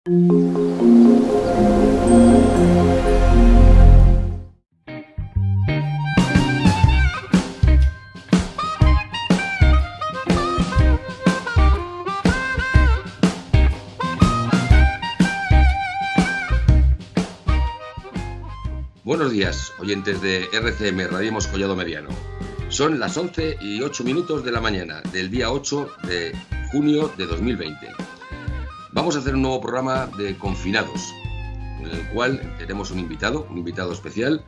Buenos días, oyentes de RCM Radio Collado Mediano. Son las 11:08 de la mañana del día 8 de junio de 2020. Vamos a hacer un nuevo programa de Confinados, en el cual tenemos un invitado especial,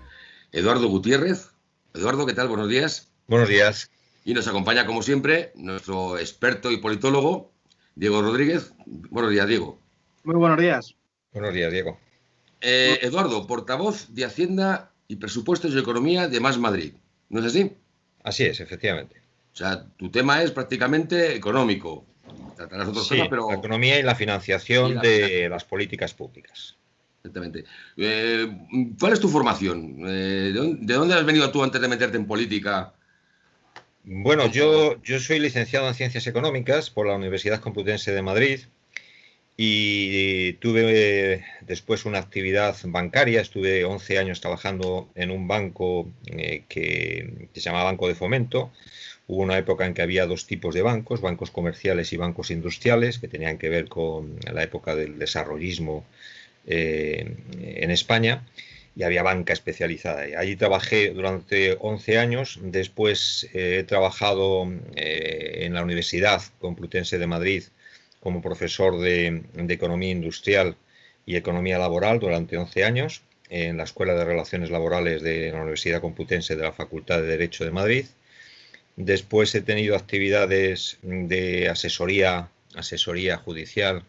Eduardo Gutiérrez. Eduardo, ¿qué tal? Buenos días. Buenos días. Y nos acompaña, como siempre, nuestro experto y politólogo, Diego Rodríguez. Buenos días, Diego. Muy buenos días. Buenos días, Diego. Eduardo, portavoz de Hacienda y Presupuestos y Economía de Más Madrid, ¿no es así? Así es, efectivamente. O sea, tu tema es prácticamente económico. Tratarás otros temas, pero... la economía y la financiación de las políticas públicas. Exactamente. ¿Cuál es tu formación? ¿De dónde has venido tú antes de meterte en política? Bueno, yo soy licenciado en Ciencias Económicas por la Universidad Complutense de Madrid y tuve después una actividad bancaria. Estuve 11 años trabajando en un banco que se llamaba Banco de Fomento. Hubo una época en que había dos tipos de bancos comerciales y bancos industriales, que tenían que ver con la época del desarrollismo en España, y había banca especializada. Allí trabajé durante 11 años. Después he trabajado en la Universidad Complutense de Madrid como profesor de Economía Industrial y Economía Laboral durante 11 años, en la Escuela de Relaciones Laborales de la Universidad Complutense de la Facultad de Derecho de Madrid. Después he tenido actividades de asesoría judicial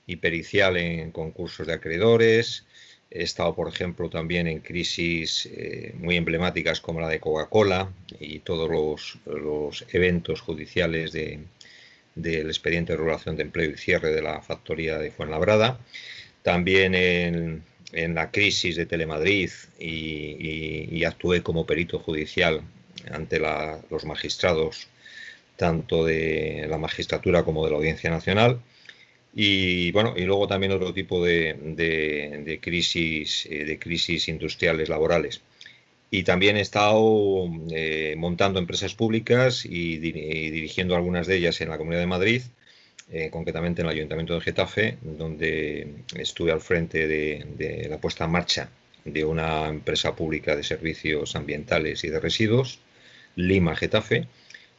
y pericial en concursos de acreedores. He estado, por ejemplo, también en crisis muy emblemáticas como la de Coca-Cola y todos los eventos judiciales del expediente de regulación de empleo y cierre de la factoría de Fuenlabrada. También en la crisis de Telemadrid y actué como perito judicial ante los magistrados, tanto de la magistratura como de la Audiencia Nacional. Y bueno, y luego también otro tipo de crisis industriales laborales. Y también he estado montando empresas públicas y dirigiendo algunas de ellas en la Comunidad de Madrid, concretamente en el Ayuntamiento de Getafe, donde estuve al frente de la puesta en marcha de una empresa pública de servicios ambientales y de residuos, Lima Getafe.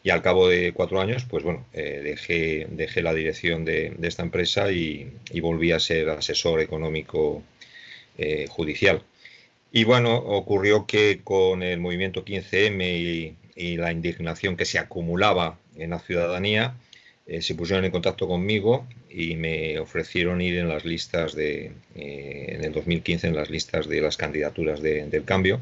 Y al cabo de 4 años, pues bueno, dejé la dirección de esta empresa y volví a ser asesor económico judicial. Y bueno, ocurrió que con el movimiento 15M y la indignación que se acumulaba en la ciudadanía, se pusieron en contacto conmigo y me ofrecieron ir en las listas en el 2015, en las listas de las candidaturas del cambio.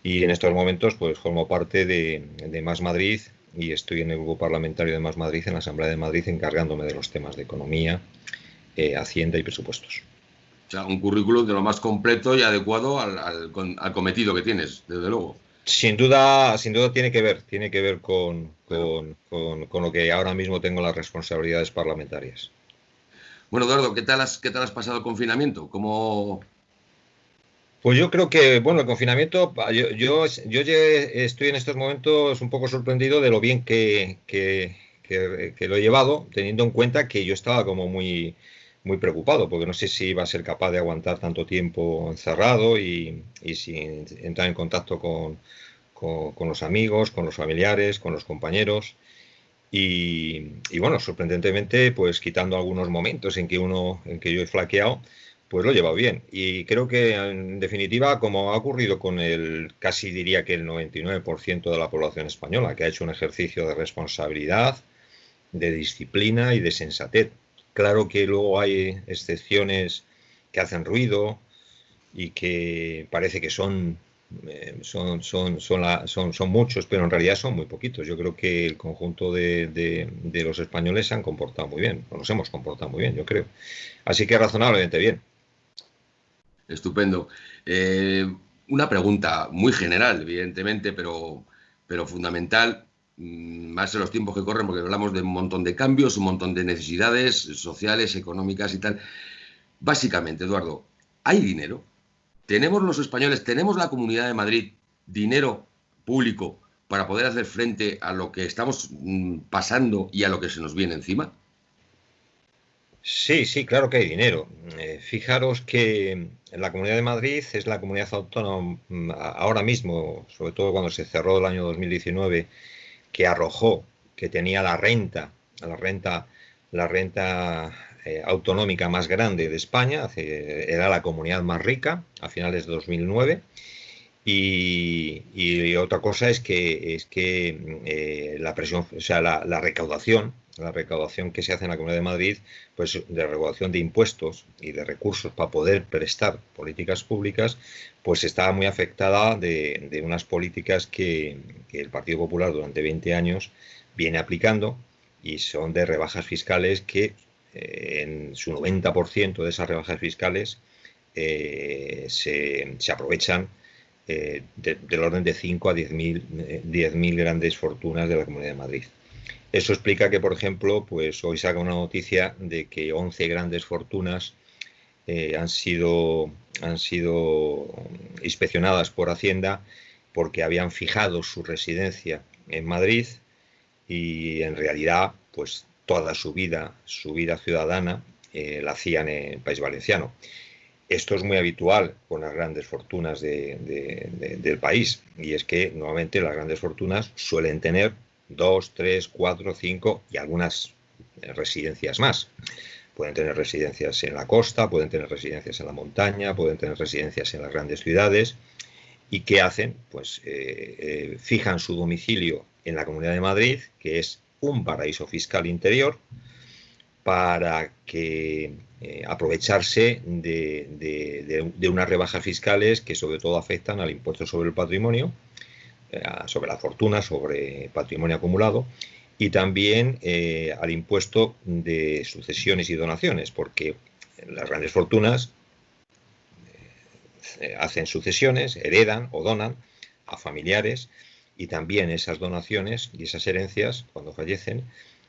Y en estos momentos pues formo parte de Más Madrid y estoy en el grupo parlamentario de Más Madrid, en la Asamblea de Madrid, encargándome de los temas de economía, hacienda y presupuestos. O sea, un currículum de lo más completo y adecuado al cometido que tienes, desde luego. Sin duda tiene que ver con lo que ahora mismo tengo las responsabilidades parlamentarias. Bueno, Eduardo, ¿qué tal has pasado el confinamiento? ¿Cómo...? Pues yo creo que, bueno, el confinamiento, yo estoy en estos momentos un poco sorprendido de lo bien que lo he llevado, teniendo en cuenta que yo estaba como muy preocupado, porque no sé si iba a ser capaz de aguantar tanto tiempo encerrado y sin entrar en contacto con los amigos, con los familiares, con los compañeros. Y bueno, sorprendentemente, pues quitando algunos momentos en que yo he flaqueado, pues lo he llevado bien. Y creo que, en definitiva, como ha ocurrido con casi diría que el 99% de la población española, que ha hecho un ejercicio de responsabilidad, de disciplina y de sensatez. Claro que luego hay excepciones que hacen ruido y que parece que son muchos, pero en realidad son muy poquitos. Yo creo que el conjunto de los españoles se han comportado muy bien, o nos hemos comportado muy bien, yo creo. Así que razonablemente bien. Estupendo. Una pregunta muy general, evidentemente, pero fundamental, más en los tiempos que corren, porque hablamos de un montón de cambios, un montón de necesidades sociales, económicas y tal. básicamente, Eduardo, ¿hay dinero? ¿Tenemos los españoles, tenemos la Comunidad de Madrid dinero público para poder hacer frente a lo que estamos pasando y a lo que se nos viene encima? Sí, sí, claro que hay dinero. Fijaros que la Comunidad de Madrid es la comunidad autónoma ahora mismo, sobre todo cuando se cerró el año 2019, que arrojó que tenía la renta autonómica más grande de España, era la comunidad más rica a finales de 2009. Y otra cosa es que la presión, o sea, la recaudación que se hace en la Comunidad de Madrid, pues de recaudación de impuestos y de recursos para poder prestar políticas públicas, pues está muy afectada de unas políticas que el Partido Popular durante 20 años viene aplicando, y son de rebajas fiscales que en su 90% de esas rebajas fiscales se aprovechan del orden de 5 a 10.000 grandes fortunas de la Comunidad de Madrid. Eso explica que, por ejemplo, pues hoy saca una noticia de que 11 grandes fortunas han sido inspeccionadas por Hacienda porque habían fijado su residencia en Madrid, y en realidad pues toda su vida ciudadana la hacían en el País Valenciano. Esto es muy habitual con las grandes fortunas del país, y es que normalmente las grandes fortunas suelen tener 2, 3, 4, 5 y algunas residencias más. Pueden tener residencias en la costa, pueden tener residencias en la montaña, pueden tener residencias en las grandes ciudades. ¿Y qué hacen? Pues fijan su domicilio en la Comunidad de Madrid, que es un paraíso fiscal interior, para que aprovecharse de unas rebajas fiscales que sobre todo afectan al impuesto sobre el patrimonio, sobre la fortuna, sobre patrimonio acumulado, y también al impuesto de sucesiones y donaciones, porque las grandes fortunas hacen sucesiones, heredan o donan a familiares, y también esas donaciones y esas herencias, cuando fallecen,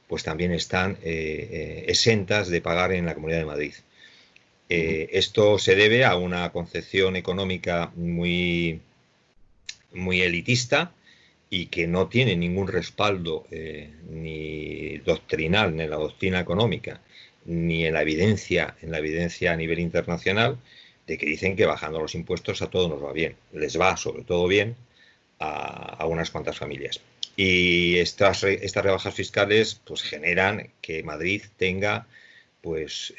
pues también están exentas de pagar en la Comunidad de Madrid. Esto se debe a una concepción económica muy elitista, y que no tiene ningún respaldo ni doctrinal, ni en la doctrina económica, ni en la evidencia a nivel internacional, de que dicen que bajando los impuestos a todos nos va bien. Les va sobre todo bien a unas cuantas familias. Y estas rebajas fiscales pues generan que Madrid tenga pues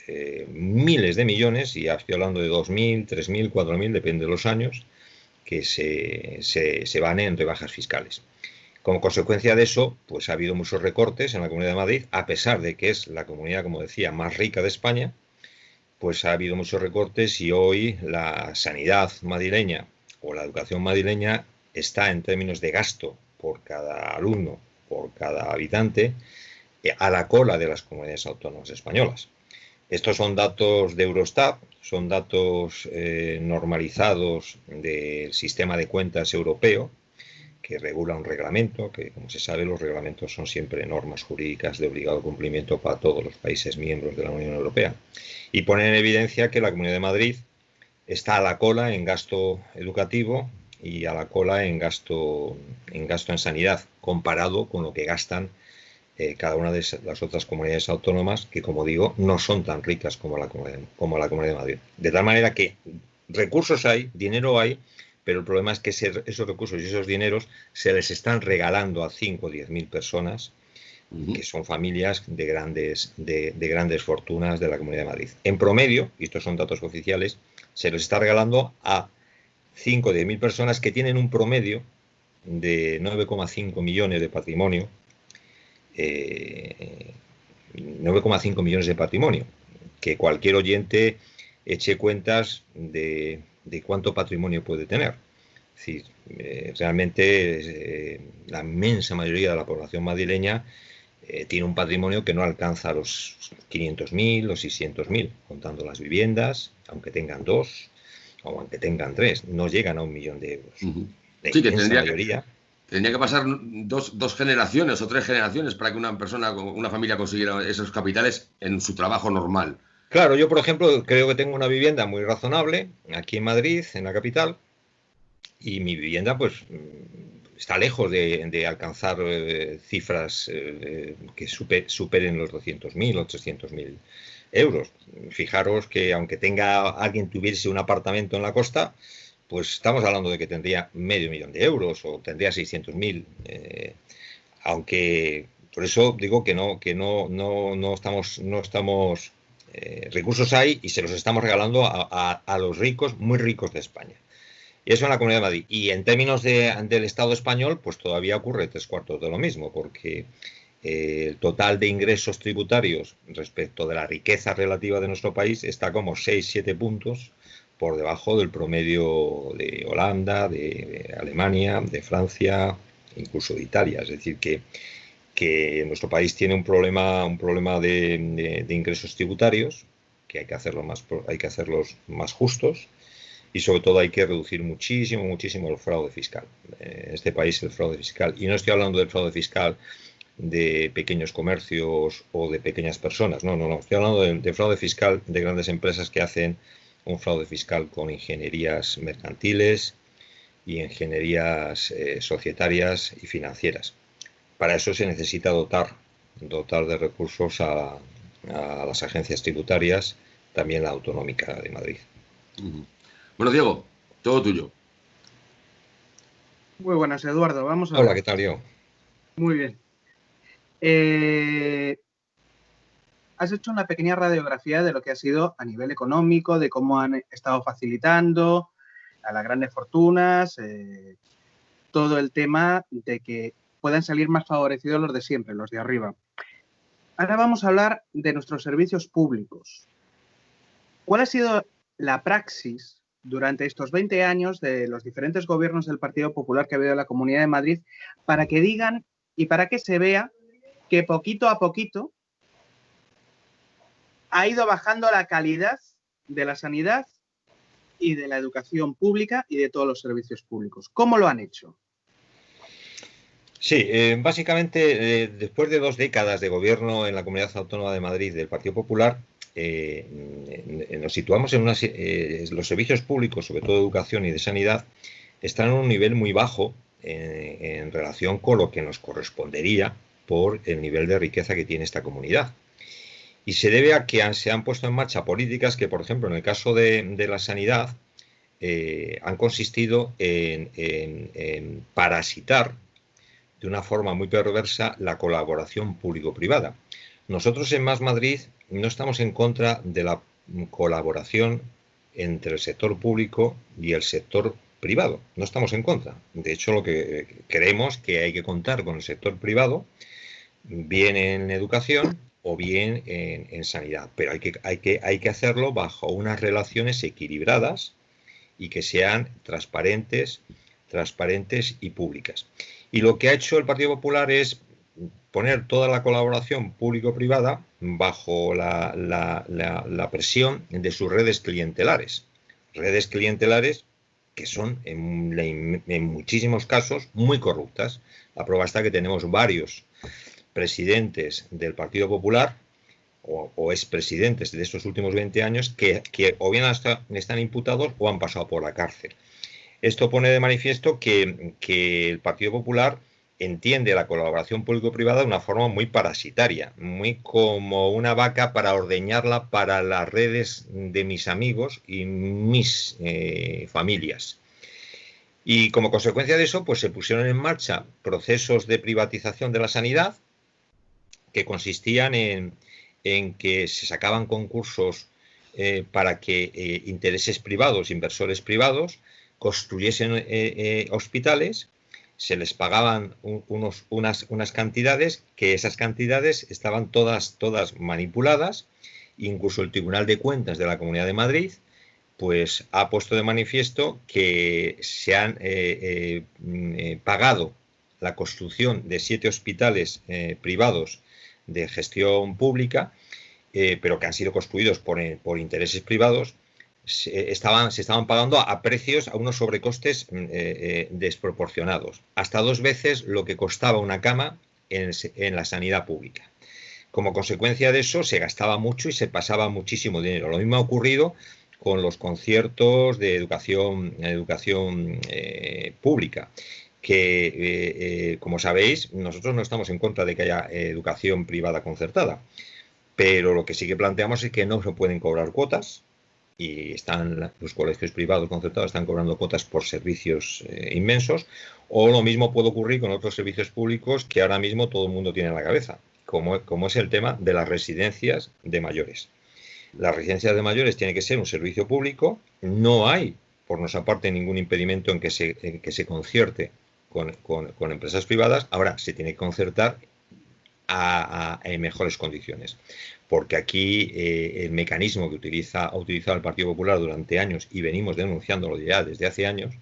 miles de millones, y ya estoy hablando de 2.000, 3.000, 4.000, depende de los años, que se van en rebajas fiscales. Como consecuencia de eso, pues ha habido muchos recortes en la Comunidad de Madrid, a pesar de que es la comunidad, como decía, más rica de España. Pues ha habido muchos recortes, y hoy la sanidad madrileña o la educación madrileña está, en términos de gasto por cada alumno, por cada habitante, a la cola de las comunidades autónomas españolas. Estos son datos de Eurostat, son datos normalizados del sistema de cuentas europeo, que regula un reglamento, que como se sabe los reglamentos son siempre normas jurídicas de obligado cumplimiento para todos los países miembros de la Unión Europea, y ponen en evidencia que la Comunidad de Madrid está a la cola en gasto educativo y a la cola en gasto en sanidad, comparado con lo que gastan cada una de las otras comunidades autónomas, que, como digo, no son tan ricas como la Comunidad de Madrid. De tal manera que recursos hay, dinero hay, pero el problema es que esos recursos y esos dineros se les están regalando a 5 o 10.000 personas, que son familias de grandes fortunas de la Comunidad de Madrid. En promedio, y estos son datos oficiales, se les está regalando a 5 o 10.000 personas que tienen un promedio de 9,5 millones de patrimonio. 9,5 millones de patrimonio, que cualquier oyente eche cuentas de cuánto patrimonio puede tener. Es decir, realmente la inmensa mayoría de la población madrileña tiene un patrimonio que no alcanza los 500.000, los 600.000, contando las viviendas, aunque tengan 2 o aunque tengan 3, no llegan a 1 millón de euros. La inmensa mayoría. Tendría que pasar dos generaciones o 3 generaciones para que una familia consiguiera esos capitales en su trabajo normal. Claro, yo por ejemplo creo que tengo una vivienda muy razonable aquí en Madrid, en la capital, y mi vivienda pues está lejos de alcanzar cifras que superen los 200.000 o 300.000 euros. Fijaros que aunque alguien tuviese un apartamento en la costa, pues estamos hablando de que tendría medio millón de euros o tendría 600.000. Aunque por eso digo que no estamos recursos hay y se los estamos regalando a los ricos, muy ricos de España. Y eso en la Comunidad de Madrid. Y en términos del Estado español, pues todavía ocurre 3/4 de lo mismo, porque el total de ingresos tributarios respecto de la riqueza relativa de nuestro país está como 6-7 puntos por debajo del promedio de Holanda, de Alemania, de Francia, incluso de Italia. Es decir, que nuestro país tiene un problema de ingresos tributarios, que hay que hacerlos más justos, y sobre todo hay que reducir muchísimo el fraude fiscal. En este país el fraude fiscal, y no estoy hablando del fraude fiscal de pequeños comercios o de pequeñas personas, no, estoy hablando de fraude fiscal de grandes empresas que hacen un fraude fiscal con ingenierías mercantiles y ingenierías societarias y financieras. Para eso se necesita dotar de recursos a las agencias tributarias, también la autonómica de Madrid. Bueno, Diego, todo tuyo. Muy buenas, Eduardo. Vamos a ver. Hola, ¿qué tal, Diego? Muy bien. Has hecho una pequeña radiografía de lo que ha sido a nivel económico, de cómo han estado facilitando a las grandes fortunas, todo el tema de que puedan salir más favorecidos los de siempre, los de arriba. Ahora vamos a hablar de nuestros servicios públicos. ¿Cuál ha sido la praxis durante estos 20 años de los diferentes gobiernos del Partido Popular que ha habido en la Comunidad de Madrid para que digan y para que se vea que poquito a poquito ha ido bajando la calidad de la sanidad y de la educación pública y de todos los servicios públicos? ¿Cómo lo han hecho? Sí, básicamente después de 2 décadas de gobierno en la Comunidad Autónoma de Madrid del Partido Popular, nos situamos en los servicios públicos, sobre todo de educación y de sanidad, están en un nivel muy bajo en relación con lo que nos correspondería por el nivel de riqueza que tiene esta comunidad. Y se debe a que se han puesto en marcha políticas que, por ejemplo, en el caso de la sanidad, han consistido en parasitar de una forma muy perversa la colaboración público-privada. Nosotros en Más Madrid no estamos en contra de la colaboración entre el sector público y el sector privado. No estamos en contra. De hecho, lo que creemos que hay que contar con el sector privado, bien en educación o bien en sanidad. Pero hay que hacerlo bajo unas relaciones equilibradas y que sean transparentes y públicas. Y lo que ha hecho el Partido Popular es poner toda la colaboración público-privada bajo la presión de sus redes clientelares. Redes clientelares que son en muchísimos casos muy corruptas. La prueba está que tenemos varios presidentes del Partido Popular o expresidentes de estos últimos 20 años que o bien están imputados o han pasado por la cárcel. Esto pone de manifiesto que el Partido Popular entiende la colaboración público-privada de una forma muy parasitaria, muy como una vaca para ordeñarla para las redes de mis amigos y mis familias. Y como consecuencia de eso, pues se pusieron en marcha procesos de privatización de la sanidad que consistían en que se sacaban concursos para que intereses privados, inversores privados, construyesen hospitales, se les pagaban unas cantidades, que esas cantidades estaban todas manipuladas. Incluso el Tribunal de Cuentas de la Comunidad de Madrid pues ha puesto de manifiesto que se han pagado la construcción de 7 hospitales privados de gestión pública, pero que han sido construidos por intereses privados. Se estaban pagando a precios, a unos sobrecostes desproporcionados, hasta 2 veces lo que costaba una cama en la sanidad pública. Como consecuencia de eso, se gastaba mucho y se pasaba muchísimo dinero. Lo mismo ha ocurrido con los conciertos de educación pública, que, como sabéis, nosotros no estamos en contra de que haya educación privada concertada, pero lo que sí que planteamos es que no se pueden cobrar cuotas, y los colegios privados concertados están cobrando cuotas por servicios inmensos, o lo mismo puede ocurrir con otros servicios públicos que ahora mismo todo el mundo tiene en la cabeza, como es el tema de las residencias de mayores. Las residencias de mayores tienen que ser un servicio público, no hay, por nuestra parte, ningún impedimento en que se concierte con empresas privadas. Ahora se tiene que concertar en mejores condiciones, porque aquí el mecanismo que ha utilizado el Partido Popular durante años, y venimos denunciándolo ya desde hace años,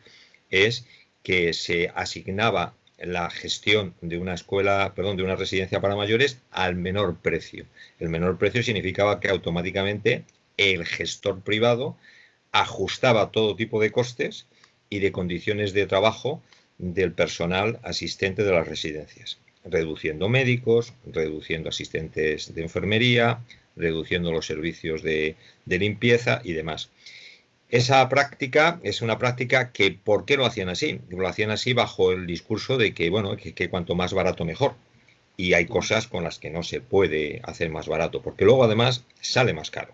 es que se asignaba la gestión de una residencia para mayores al menor precio. El menor precio significaba que automáticamente el gestor privado ajustaba todo tipo de costes y de condiciones de trabajo del personal asistente de las residencias, reduciendo médicos, reduciendo asistentes de enfermería, reduciendo los servicios de limpieza y demás. Esa práctica es una práctica que, ¿por qué lo hacían así? Lo hacían así bajo el discurso de que, bueno, que cuanto más barato mejor. Y hay cosas con las que no se puede hacer más barato, porque luego además sale más caro.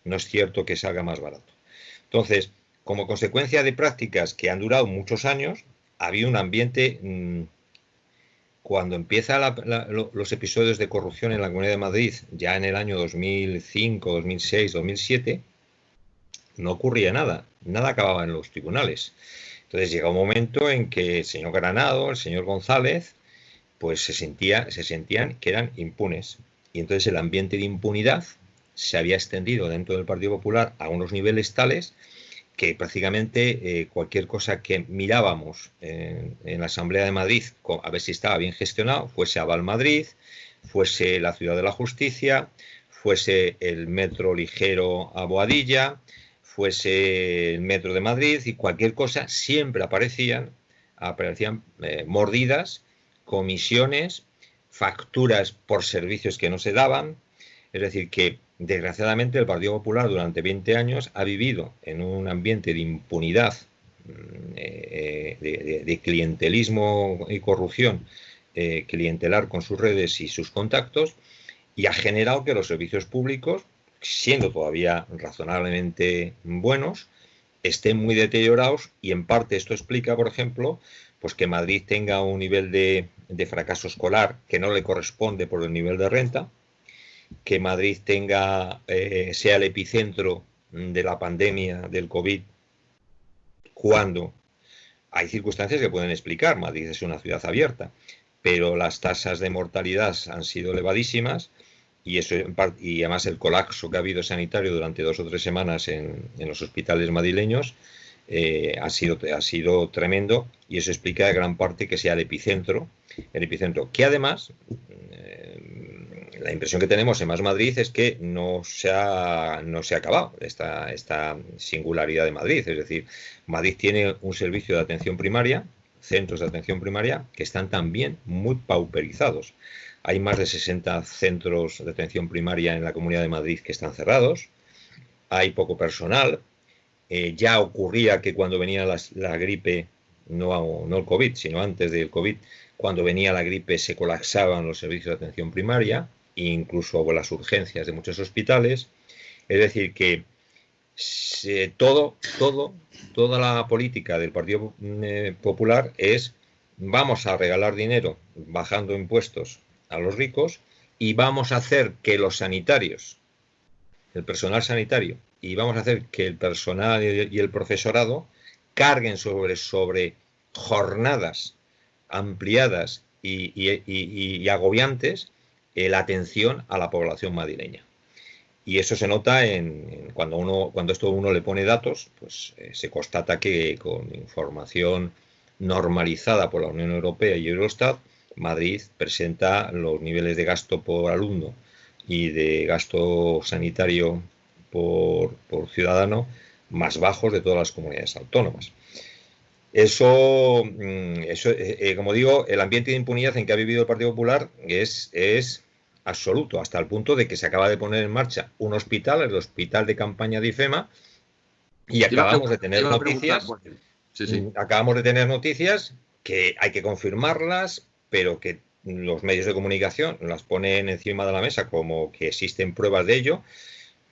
No es cierto que salga más barato. Entonces, como consecuencia de prácticas que han durado muchos años, había un ambiente... Cuando empiezan los episodios de corrupción en la Comunidad de Madrid, ya en el año 2005, 2006, 2007, no ocurría nada acababa en los tribunales. Entonces llega un momento en que el señor Granado, el señor González, pues se sentían que eran impunes. Y entonces el ambiente de impunidad se había extendido dentro del Partido Popular a unos niveles tales que prácticamente cualquier cosa que mirábamos en la Asamblea de Madrid, a ver si estaba bien gestionado, fuese Aval Madrid, fuese la Ciudad de la Justicia, fuese el metro ligero a Boadilla, fuese el metro de Madrid, y cualquier cosa, siempre aparecían mordidas, comisiones, facturas por servicios que no se daban. Es decir, que desgraciadamente el Partido Popular durante 20 años ha vivido en un ambiente de impunidad, de clientelismo y corrupción, clientelar con sus redes y sus contactos, y ha generado que los servicios públicos, siendo todavía razonablemente buenos, estén muy deteriorados, y en parte esto explica, por ejemplo, pues que Madrid tenga un nivel de fracaso escolar que no le corresponde por el nivel de renta, que Madrid sea el epicentro de la pandemia del COVID, cuando hay circunstancias que pueden explicar. Madrid es una ciudad abierta, pero las tasas de mortalidad han sido elevadísimas, y además el colapso que ha habido sanitario durante 2 o 3 semanas en los hospitales madrileños ha sido tremendo, y eso explica en gran parte que sea el epicentro, que además la impresión que tenemos en Más Madrid es que no se ha acabado esta singularidad de Madrid. Es decir, Madrid tiene un servicio de atención primaria, centros de atención primaria, que están también muy pauperizados. Hay más de 60 centros de atención primaria en la Comunidad de Madrid que están cerrados, hay poco personal. Ya ocurría que cuando venía la gripe, no el COVID, sino antes del COVID, cuando venía la gripe se colapsaban los servicios de atención primaria, incluso las urgencias de muchos hospitales. Es decir, que toda la política del Partido Popular es: vamos a regalar dinero bajando impuestos a los ricos, y vamos a hacer que los sanitarios, el personal sanitario, y vamos a hacer que el personal y el profesorado carguen sobre jornadas ampliadas y agobiantes la atención a la población madrileña. Y eso se nota cuando esto uno le pone datos, pues se constata que con información normalizada por la Unión Europea y Eurostat, Madrid presenta los niveles de gasto por alumno y de gasto sanitario por ciudadano más bajos de todas las comunidades autónomas. Eso, como digo, el ambiente de impunidad en que ha vivido el Partido Popular es absoluto, hasta el punto de que se acaba de poner en marcha un hospital, el Hospital de Campaña de IFEMA, y acabamos de tener noticias. Acabamos de tener noticias que hay que confirmarlas, pero que los medios de comunicación las ponen encima de la mesa como que existen pruebas de ello,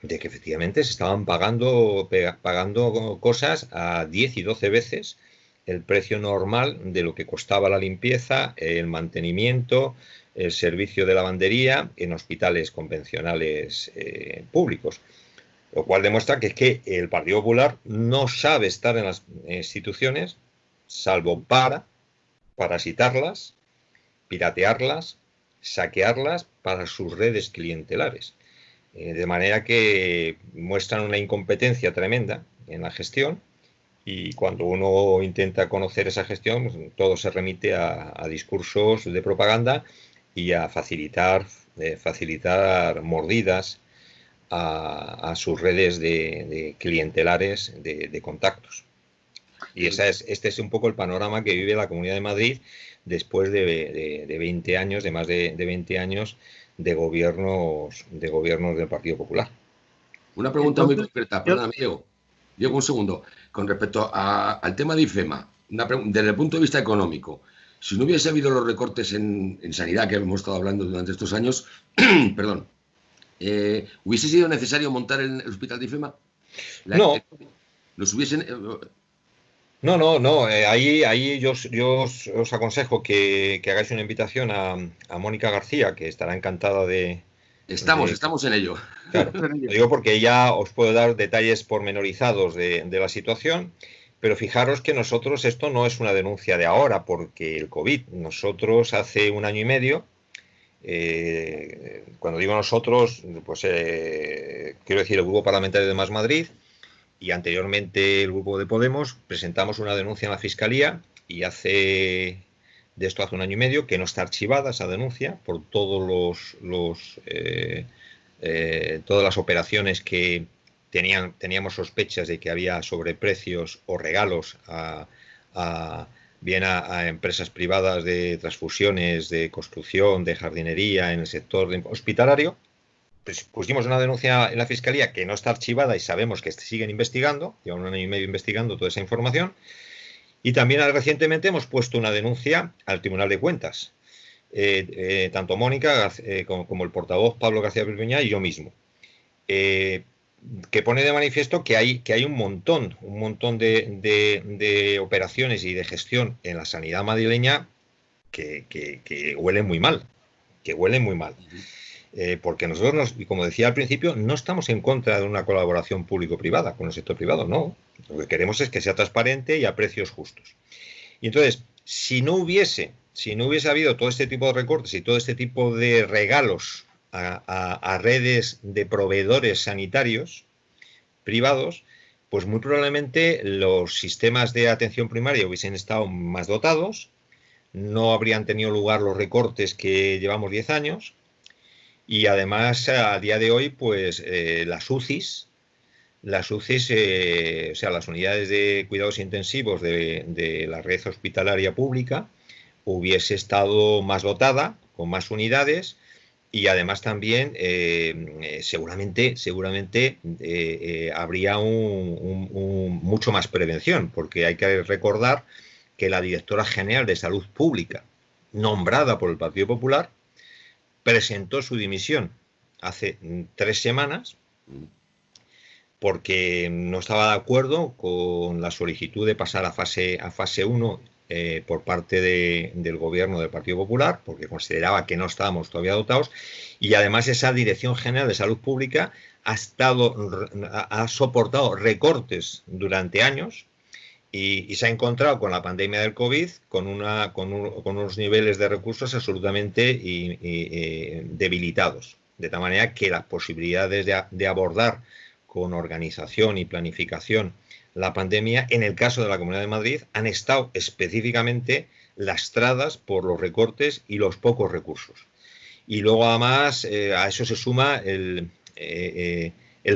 de que efectivamente se estaban pagando cosas a 10 y 12 veces el precio normal de lo que costaba la limpieza, el mantenimiento, el servicio de lavandería en hospitales convencionales públicos. Lo cual demuestra que es que el Partido Popular no sabe estar en las instituciones salvo para parasitarlas, piratearlas, saquearlas para sus redes clientelares. De manera que muestran una incompetencia tremenda en la gestión, y cuando uno intenta conocer esa gestión, todo se remite a discursos de propaganda y a facilitar mordidas a sus redes de clientelares de contactos. Y este es un poco el panorama que vive la Comunidad de Madrid después de 20 años, de más de 20 años de gobiernos del Partido Popular. Una pregunta muy concreta, perdóname, Diego. Diego, un segundo. Con respecto al tema de IFEMA, desde el punto de vista económico, si no hubiese habido los recortes en sanidad que hemos estado hablando durante estos años, perdón, ¿hubiese sido necesario montar el hospital de IFEMA? No. ¿Los hubiesen...? No. Ahí yo os aconsejo que hagáis una invitación a Mónica García, que estará encantada de... Estamos en ello. Claro, lo digo porque ella os puedo dar detalles pormenorizados de la situación, pero fijaros que nosotros, esto no es una denuncia de ahora, porque el COVID, nosotros hace 1 año y medio, cuando digo nosotros, pues quiero decir el Grupo Parlamentario de Más Madrid, y anteriormente el Grupo de Podemos, presentamos una denuncia en la Fiscalía, y hace 1 año y medio, que no está archivada esa denuncia por todos todas las operaciones que teníamos sospechas de que había sobreprecios o regalos bien a empresas privadas de transfusiones, de construcción, de jardinería en el sector hospitalario. Pues pusimos una denuncia en la Fiscalía que no está archivada y sabemos que siguen investigando, llevan 1 año y medio investigando toda esa información. Y también recientemente hemos puesto una denuncia al Tribunal de Cuentas, tanto Mónica como el portavoz Pablo García Perpiñá y yo mismo, que pone de manifiesto que hay un montón de operaciones y de gestión en la sanidad madrileña que huelen muy mal, porque nosotros, como decía al principio, no estamos en contra de una colaboración público-privada con el sector privado, no. Lo que queremos es que sea transparente y a precios justos. Y entonces, si no hubiese habido todo este tipo de recortes y todo este tipo de regalos a redes de proveedores sanitarios privados, pues muy probablemente los sistemas de atención primaria hubiesen estado más dotados, no habrían tenido lugar los recortes que llevamos 10 años, y además a día de hoy pues las UCIs, o sea, las unidades de cuidados intensivos de la red hospitalaria pública, hubiese estado más dotada, con más unidades, y además también seguramente habría mucho más prevención, porque hay que recordar que la directora general de Salud Pública, nombrada por el Partido Popular, presentó su dimisión hace 3 semanas porque no estaba de acuerdo con la solicitud de pasar a fase 1 por parte del gobierno del Partido Popular, porque consideraba que no estábamos todavía dotados, y además esa Dirección General de Salud Pública ha soportado recortes durante años y se ha encontrado con la pandemia del COVID con unos niveles de recursos absolutamente debilitados, de tal manera que las posibilidades de abordar con organización y planificación la pandemia, en el caso de la Comunidad de Madrid, han estado específicamente lastradas por los recortes y los pocos recursos. Y luego, además, a eso se suma el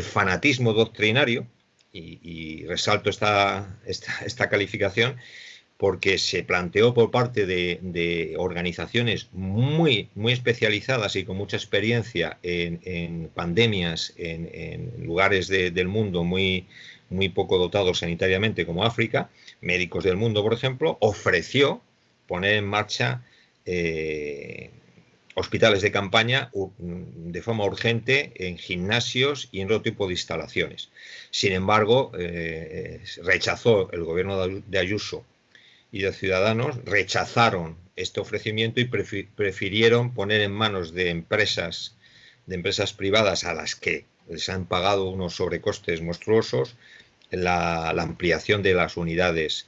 fanatismo doctrinario, y resalto esta calificación, porque se planteó por parte de organizaciones muy especializadas y con mucha experiencia en pandemias, en lugares del mundo muy poco dotados sanitariamente como África, Médicos del Mundo, por ejemplo, ofreció poner en marcha hospitales de campaña de forma urgente en gimnasios y en otro tipo de instalaciones. Sin embargo, rechazó el gobierno de Ayuso y de Ciudadanos, rechazaron este ofrecimiento y prefirieron poner en manos de empresas privadas a las que les han pagado unos sobrecostes monstruosos la ampliación de las unidades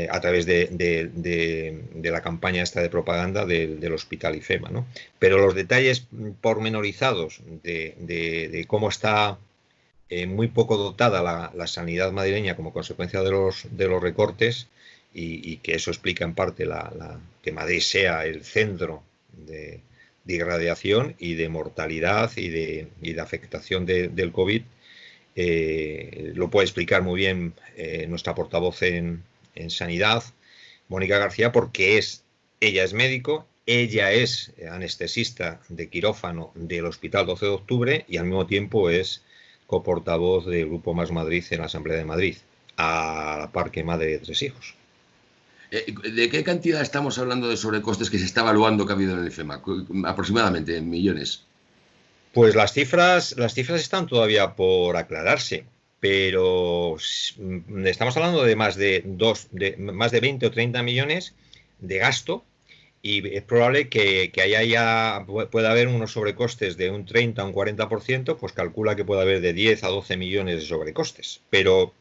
a través de la campaña esta de propaganda del Hospital IFEMA, ¿no? Pero los detalles pormenorizados de cómo está muy poco dotada la sanidad madrileña como consecuencia de los recortes, y que eso explica en parte que Madrid sea el centro de irradiación y de mortalidad y de afectación del COVID, lo puede explicar muy bien nuestra portavoz en Sanidad, Mónica García, porque ella es médico, ella es anestesista de quirófano del Hospital 12 de Octubre y al mismo tiempo es coportavoz del Grupo Más Madrid en la Asamblea de Madrid, a la par que madre de 3 hijos. ¿De qué cantidad estamos hablando de sobrecostes que se está evaluando que ha habido en el IFEMA? Aproximadamente, en millones. Pues las cifras están todavía por aclararse, pero estamos hablando de más de 20 o 30 millones de gasto, y es probable que pueda haber unos sobrecostes de un 30 a un 40%, pues calcula que puede haber de 10 a 12 millones de sobrecostes. Pero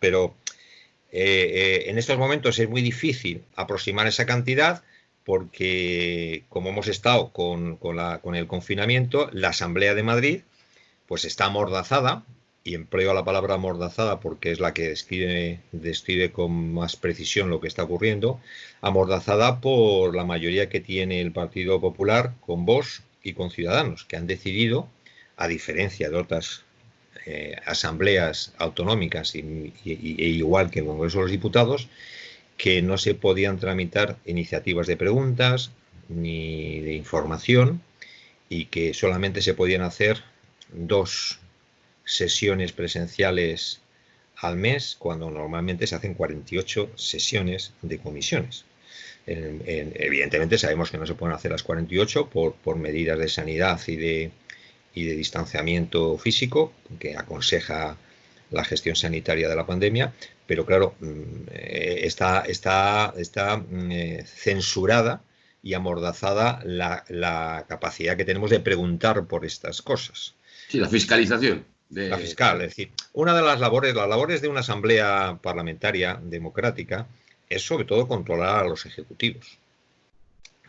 en estos momentos es muy difícil aproximar esa cantidad, porque como hemos estado con el confinamiento, la Asamblea de Madrid pues está amordazada, y empleo la palabra amordazada porque es la que describe con más precisión lo que está ocurriendo, amordazada por la mayoría que tiene el Partido Popular con Vox y con Ciudadanos, que han decidido, a diferencia de otras asambleas autonómicas igual que el Congreso de los Diputados, que no se podían tramitar iniciativas de preguntas ni de información, y que solamente se podían hacer 2 sesiones presenciales al mes, cuando normalmente se hacen 48 sesiones de comisiones. Evidentemente sabemos que no se pueden hacer las 48 por medidas de sanidad y de distanciamiento físico que aconseja la gestión sanitaria de la pandemia, pero claro, está censurada y amordazada la capacidad que tenemos de preguntar por estas cosas. Sí, la fiscalización. La fiscal, es decir, una de las labores de una asamblea parlamentaria democrática es sobre todo controlar a los ejecutivos.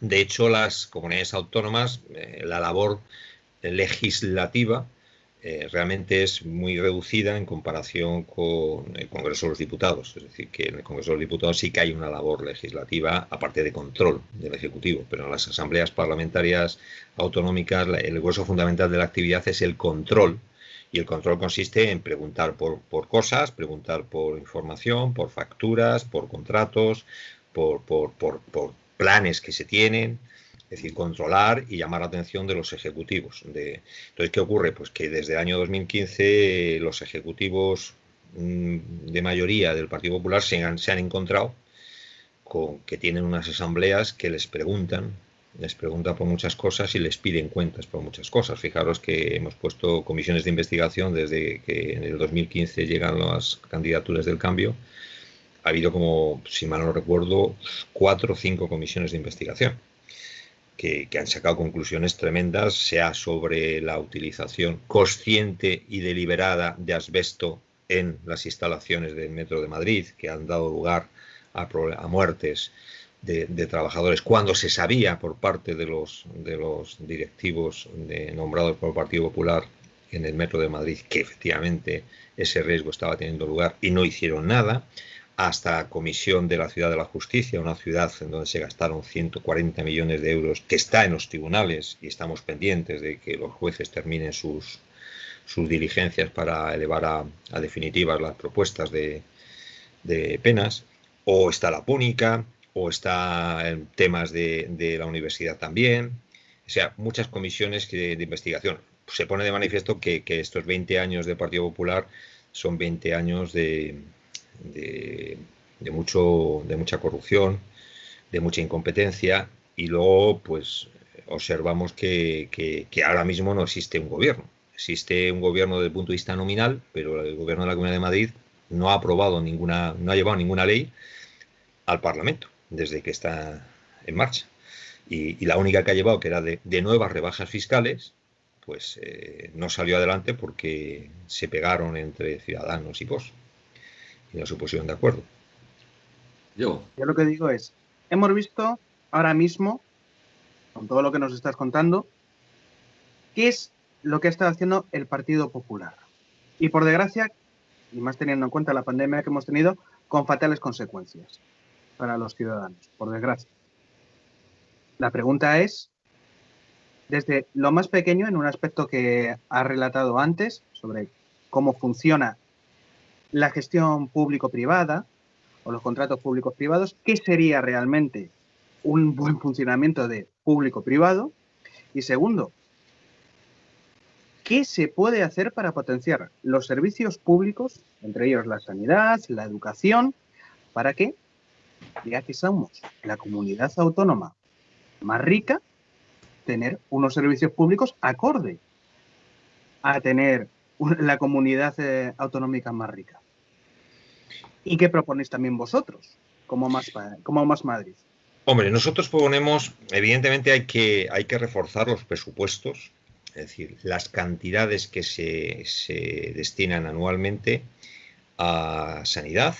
De hecho, las comunidades autónomas, la labor legislativa realmente es muy reducida en comparación con el Congreso de los Diputados. Es decir, que en el Congreso de los Diputados sí que hay una labor legislativa, aparte de control del Ejecutivo, pero en las asambleas parlamentarias autonómicas el grueso fundamental de la actividad es el control, y el control consiste en preguntar por cosas, preguntar por información, por facturas, por contratos, por planes que se tienen. Es decir, controlar y llamar la atención de los ejecutivos. Entonces, ¿qué ocurre? Pues que desde el año 2015 los ejecutivos de mayoría del Partido Popular se han encontrado con que tienen unas asambleas que les preguntan por muchas cosas y les piden cuentas por muchas cosas. Fijaros que hemos puesto comisiones de investigación desde que en el 2015 llegan las candidaturas del cambio. Ha habido como, si mal no recuerdo, 4 o 5 comisiones de investigación que han sacado conclusiones tremendas, sea sobre la utilización consciente y deliberada de asbesto en las instalaciones del Metro de Madrid, que han dado lugar a muertes de trabajadores, cuando se sabía por parte de los directivos nombrados por el Partido Popular en el Metro de Madrid que efectivamente ese riesgo estaba teniendo lugar y no hicieron nada, hasta Comisión de la Ciudad de la Justicia, una ciudad en donde se gastaron 140 millones de euros, que está en los tribunales y estamos pendientes de que los jueces terminen sus diligencias para elevar a definitivas las propuestas de penas, o está la Púnica, o está en temas de la universidad también. O sea, muchas comisiones de investigación. Se pone de manifiesto que estos 20 años del Partido Popular son 20 años de mucha corrupción, de mucha incompetencia, y luego pues observamos que ahora mismo no existe un gobierno. Existe un gobierno desde el punto de vista nominal, pero el gobierno de la Comunidad de Madrid no ha aprobado no ha llevado ninguna ley al Parlamento desde que está en marcha. Y la única que ha llevado, que era de nuevas rebajas fiscales, pues no salió adelante porque se pegaron entre Ciudadanos y Vox y no se pusieron de acuerdo. Yo lo que digo es, hemos visto ahora mismo, con todo lo que nos estás contando, qué es lo que ha estado haciendo el Partido Popular. Y por desgracia, y más teniendo en cuenta la pandemia que hemos tenido, con fatales consecuencias para los ciudadanos, por desgracia. La pregunta es, desde lo más pequeño, en un aspecto que has relatado antes, sobre cómo funciona la gestión público-privada o los contratos públicos-privados, ¿qué sería realmente un buen funcionamiento de público-privado? Y segundo, ¿qué se puede hacer para potenciar los servicios públicos, entre ellos la sanidad, la educación, para que, ya que somos la comunidad autónoma más rica, tener unos servicios públicos acorde a tener la comunidad autonómica más rica? ¿Y qué proponéis también vosotros, como Más Madrid? Hombre, nosotros proponemos, evidentemente hay que reforzar los presupuestos, es decir, las cantidades que se destinan anualmente a sanidad,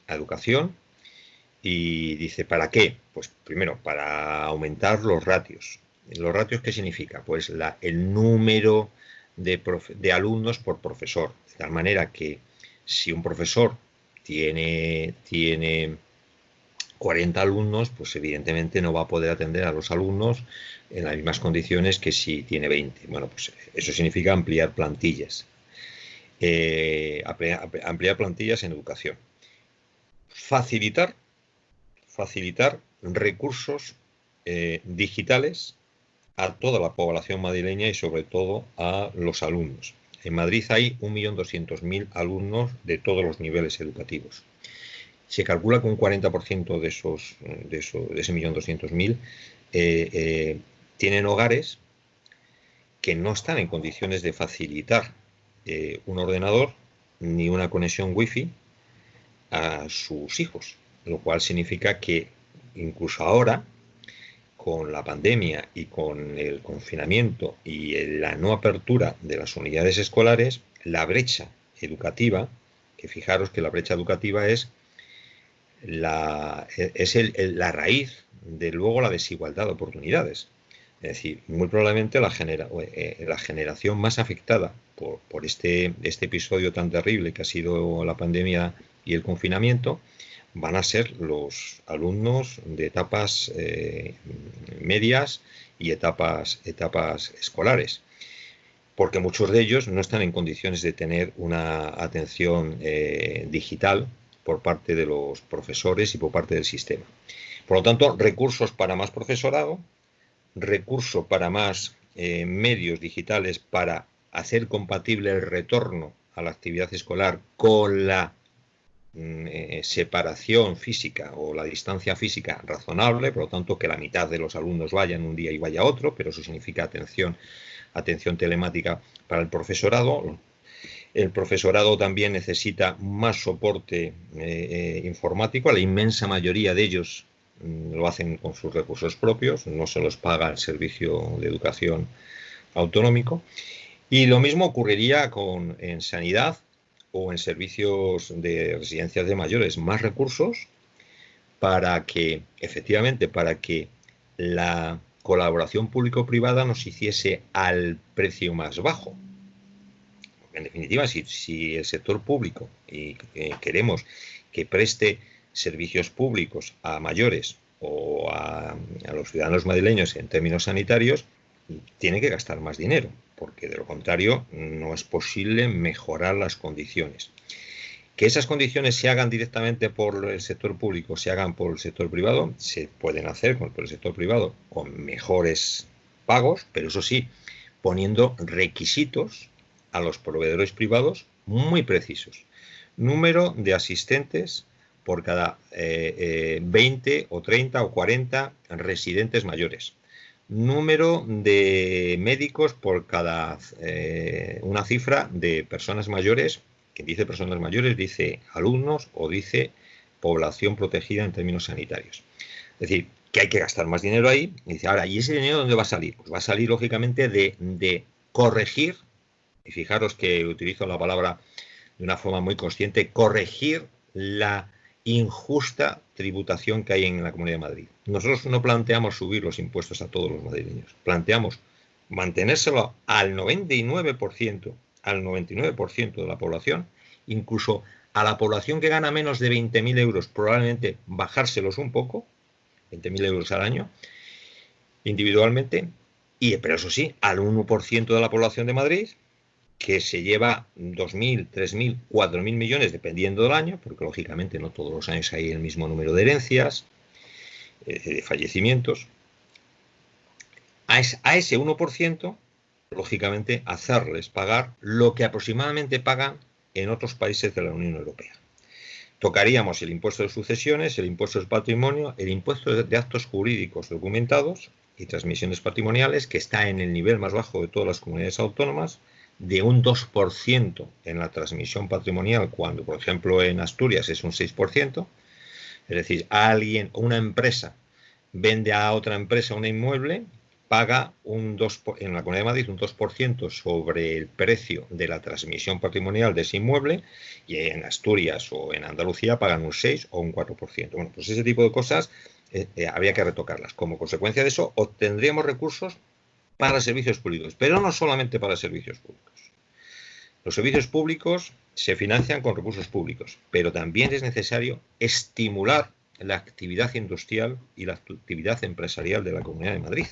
a educación. Y dice, ¿para qué? Pues primero, para aumentar los ratios. ¿Los ratios qué significa? Pues el número de alumnos por profesor. De tal manera que si un profesor tiene 40 alumnos, pues evidentemente no va a poder atender a los alumnos en las mismas condiciones que si tiene 20. Bueno, pues eso significa ampliar plantillas. Ampliar plantillas en educación. Facilitar recursos digitales a toda la población madrileña y sobre todo a los alumnos. En Madrid hay 1.200.000 alumnos de todos los niveles educativos. Se calcula que un 40% de ese 1.200.000 tienen hogares que no están en condiciones de facilitar un ordenador ni una conexión wifi a sus hijos, lo cual significa que incluso ahora, con la pandemia y con el confinamiento y la no apertura de las unidades escolares, la brecha educativa, que fijaros que la brecha educativa es la raíz de luego la desigualdad de oportunidades. Es decir, muy probablemente la generación más afectada por este episodio tan terrible que ha sido la pandemia y el confinamiento van a ser los alumnos de etapas medias y etapas escolares, porque muchos de ellos no están en condiciones de tener una atención digital por parte de los profesores y por parte del sistema. Por lo tanto, recursos para más profesorado, recursos para más medios digitales para hacer compatible el retorno a la actividad escolar con la separación física o la distancia física razonable, por lo tanto que la mitad de los alumnos vayan un día y vaya otro, pero eso significa atención telemática para el profesorado. El profesorado también necesita más soporte informático. La inmensa mayoría de ellos lo hacen con sus recursos propios, no se los paga el Servicio de Educación Autonómico. Y lo mismo ocurriría en sanidad o en servicios de residencias de mayores, más recursos para que, efectivamente, para que la colaboración público-privada nos hiciese al precio más bajo. En definitiva, si el sector público y queremos que preste servicios públicos a mayores o a los ciudadanos madrileños en términos sanitarios, tiene que gastar más dinero, porque de lo contrario no es posible mejorar las condiciones. Que esas condiciones se hagan directamente por el sector público, se hagan por el sector privado, se pueden hacer por el sector privado con mejores pagos, pero eso sí, poniendo requisitos a los proveedores privados muy precisos. Número de asistentes por cada 20 o 30 o 40 residentes mayores. Número de médicos por cada una cifra de personas mayores. Quien dice personas mayores dice alumnos o dice población protegida en términos sanitarios. Es decir, que hay que gastar más dinero ahí. Y dice, ahora, ¿y ese dinero dónde va a salir? Pues va a salir, lógicamente, de corregir, y fijaros que utilizo la palabra de una forma muy consciente, corregir la injusta tributación que hay en la Comunidad de Madrid. Nosotros no planteamos subir los impuestos a todos los madrileños. Planteamos mantenérselo al 99% de la población, incluso a la población que gana menos de 20.000 euros, probablemente bajárselos un poco, 20.000 euros al año, individualmente, pero eso sí, al 1% de la población de Madrid, que se lleva 2.000, 3.000, 4.000 millones, dependiendo del año, porque lógicamente no todos los años hay el mismo número de herencias, de fallecimientos. A ese 1%, lógicamente, hacerles pagar lo que aproximadamente pagan en otros países de la Unión Europea. Tocaríamos el impuesto de sucesiones, el impuesto del patrimonio, el impuesto de actos jurídicos documentados y transmisiones patrimoniales, que está en el nivel más bajo de todas las comunidades autónomas, de un 2% en la transmisión patrimonial, cuando, por ejemplo, en Asturias es un 6%. Es decir, una empresa vende a otra empresa un inmueble, paga en la Comunidad de Madrid un 2% sobre el precio de la transmisión patrimonial de ese inmueble, y en Asturias o en Andalucía pagan un 6 o un 4%. Bueno, pues ese tipo de cosas habría que retocarlas. Como consecuencia de eso, obtendríamos recursos para servicios públicos, pero no solamente para servicios públicos. Los servicios públicos se financian con recursos públicos, pero también es necesario estimular la actividad industrial y la actividad empresarial de la Comunidad de Madrid.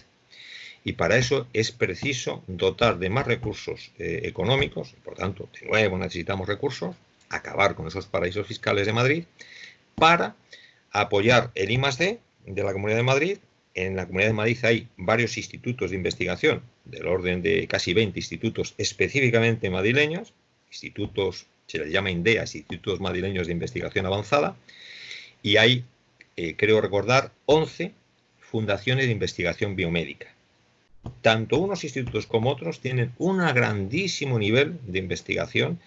Y para eso es preciso dotar de más recursos económicos, y por tanto, de nuevo necesitamos recursos, acabar con esos paraísos fiscales de Madrid, para apoyar el I+D de la Comunidad de Madrid. En la Comunidad de Madrid hay varios institutos de investigación, del orden de casi 20 institutos específicamente madrileños, institutos, se les llama INDEAS, Institutos Madrileños de Investigación Avanzada, y hay, creo recordar, 11 fundaciones de investigación biomédica. Tanto unos institutos como otros tienen un grandísimo nivel de investigación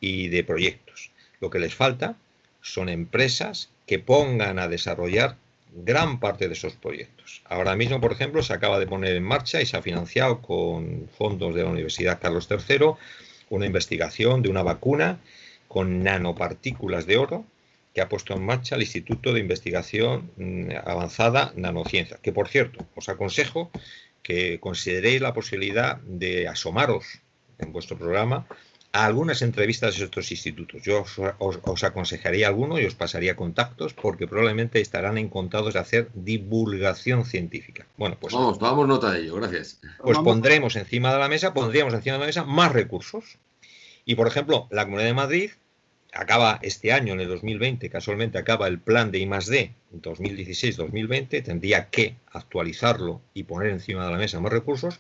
y de proyectos. Lo que les falta son empresas que pongan a desarrollar gran parte de esos proyectos. Ahora mismo, por ejemplo, se acaba de poner en marcha y se ha financiado con fondos de la Universidad Carlos III una investigación de una vacuna con nanopartículas de oro que ha puesto en marcha el Instituto de Investigación Avanzada Nanociencia, que, por cierto, os aconsejo que consideréis la posibilidad de asomaros en vuestro programa a algunas entrevistas de estos institutos. Yo os aconsejaría alguno y os pasaría contactos, porque probablemente estarán encantados de hacer divulgación científica. Bueno, pues tomamos nota de ello, gracias. Pues pondríamos encima de la mesa más recursos. Y, por ejemplo, la Comunidad de Madrid acaba este año, en el 2020, casualmente acaba el plan de I+D 2016-2020, tendría que actualizarlo y poner encima de la mesa más recursos,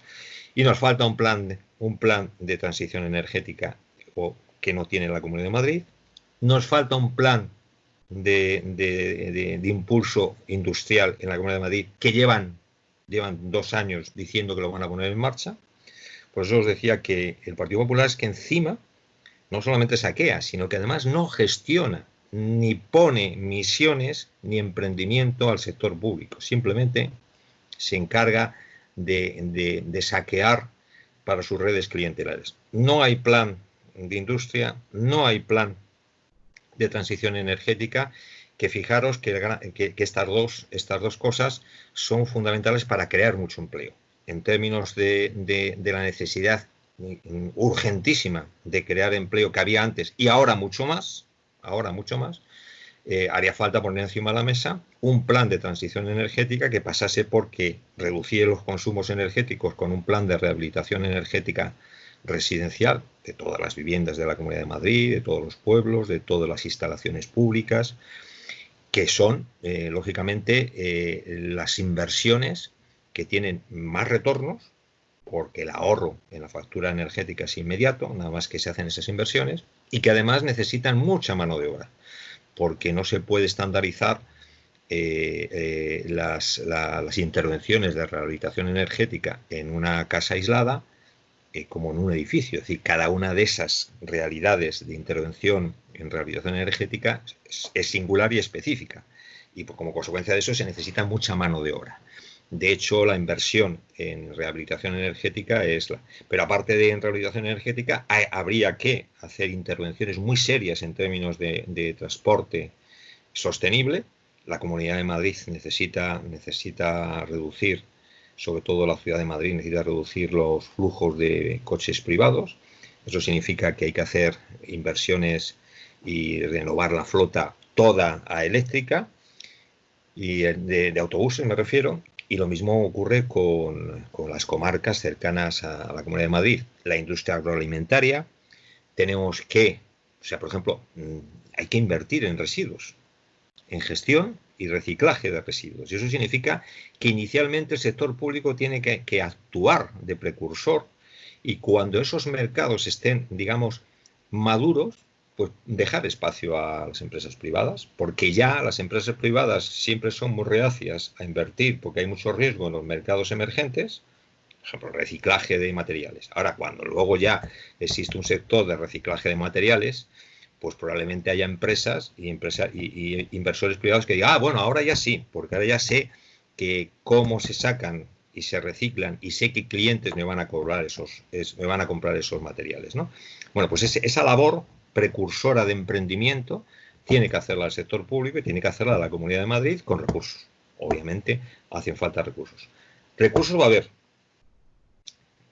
y nos falta un plan de transición energética que no tiene la Comunidad de Madrid, nos falta un plan de impulso industrial en la Comunidad de Madrid, que llevan 2 años diciendo que lo van a poner en marcha. Por eso os decía que el Partido Popular es que encima no solamente saquea, sino que además no gestiona ni pone misiones ni emprendimiento al sector público. Simplemente se encarga de saquear para sus redes clientelares. No hay plan de industria, no hay plan de transición energética, que fijaros que estas dos cosas son fundamentales para crear mucho empleo. En términos de la necesidad urgentísima de crear empleo que había antes y ahora mucho más, haría falta poner encima de la mesa un plan de transición energética que pasase porque reducir los consumos energéticos con un plan de rehabilitación energética residencial de todas las viviendas de la Comunidad de Madrid, de todos los pueblos, de todas las instalaciones públicas, que son, lógicamente, las inversiones que tienen más retornos, porque el ahorro en la factura energética es inmediato, nada más que se hacen esas inversiones, y que además necesitan mucha mano de obra, porque no se puede estandarizar las intervenciones de rehabilitación energética en una casa aislada como en un edificio. Es decir, cada una de esas realidades de intervención en rehabilitación energética es singular y específica, y como consecuencia de eso se necesita mucha mano de obra. De hecho, la inversión en rehabilitación energética pero aparte de en rehabilitación energética, habría que hacer intervenciones muy serias en términos de transporte sostenible. La Comunidad de Madrid necesita reducir, sobre todo la Ciudad de Madrid, necesita reducir los flujos de coches privados. Eso significa que hay que hacer inversiones y renovar la flota toda a eléctrica, y de autobuses me refiero. Y lo mismo ocurre con las comarcas cercanas a la Comunidad de Madrid. La industria agroalimentaria, tenemos que, por ejemplo, hay que invertir en residuos, en gestión y reciclaje de residuos. Y eso significa que inicialmente el sector público tiene que actuar de precursor, y cuando esos mercados estén, digamos, maduros, pues dejar espacio a las empresas privadas, porque ya las empresas privadas siempre son muy reacias a invertir porque hay mucho riesgo en los mercados emergentes, por ejemplo, reciclaje de materiales. Ahora, cuando luego ya existe un sector de reciclaje de materiales, pues probablemente haya empresas y inversores privados que digan, bueno, ahora ya sí, porque ahora ya sé que cómo se sacan y se reciclan, y sé que clientes me van a comprar esos materiales, ¿no? Bueno, pues esa labor precursora de emprendimiento tiene que hacerla el sector público y tiene que hacerla la Comunidad de Madrid con recursos. Obviamente hacen falta recursos. Recursos va a haber.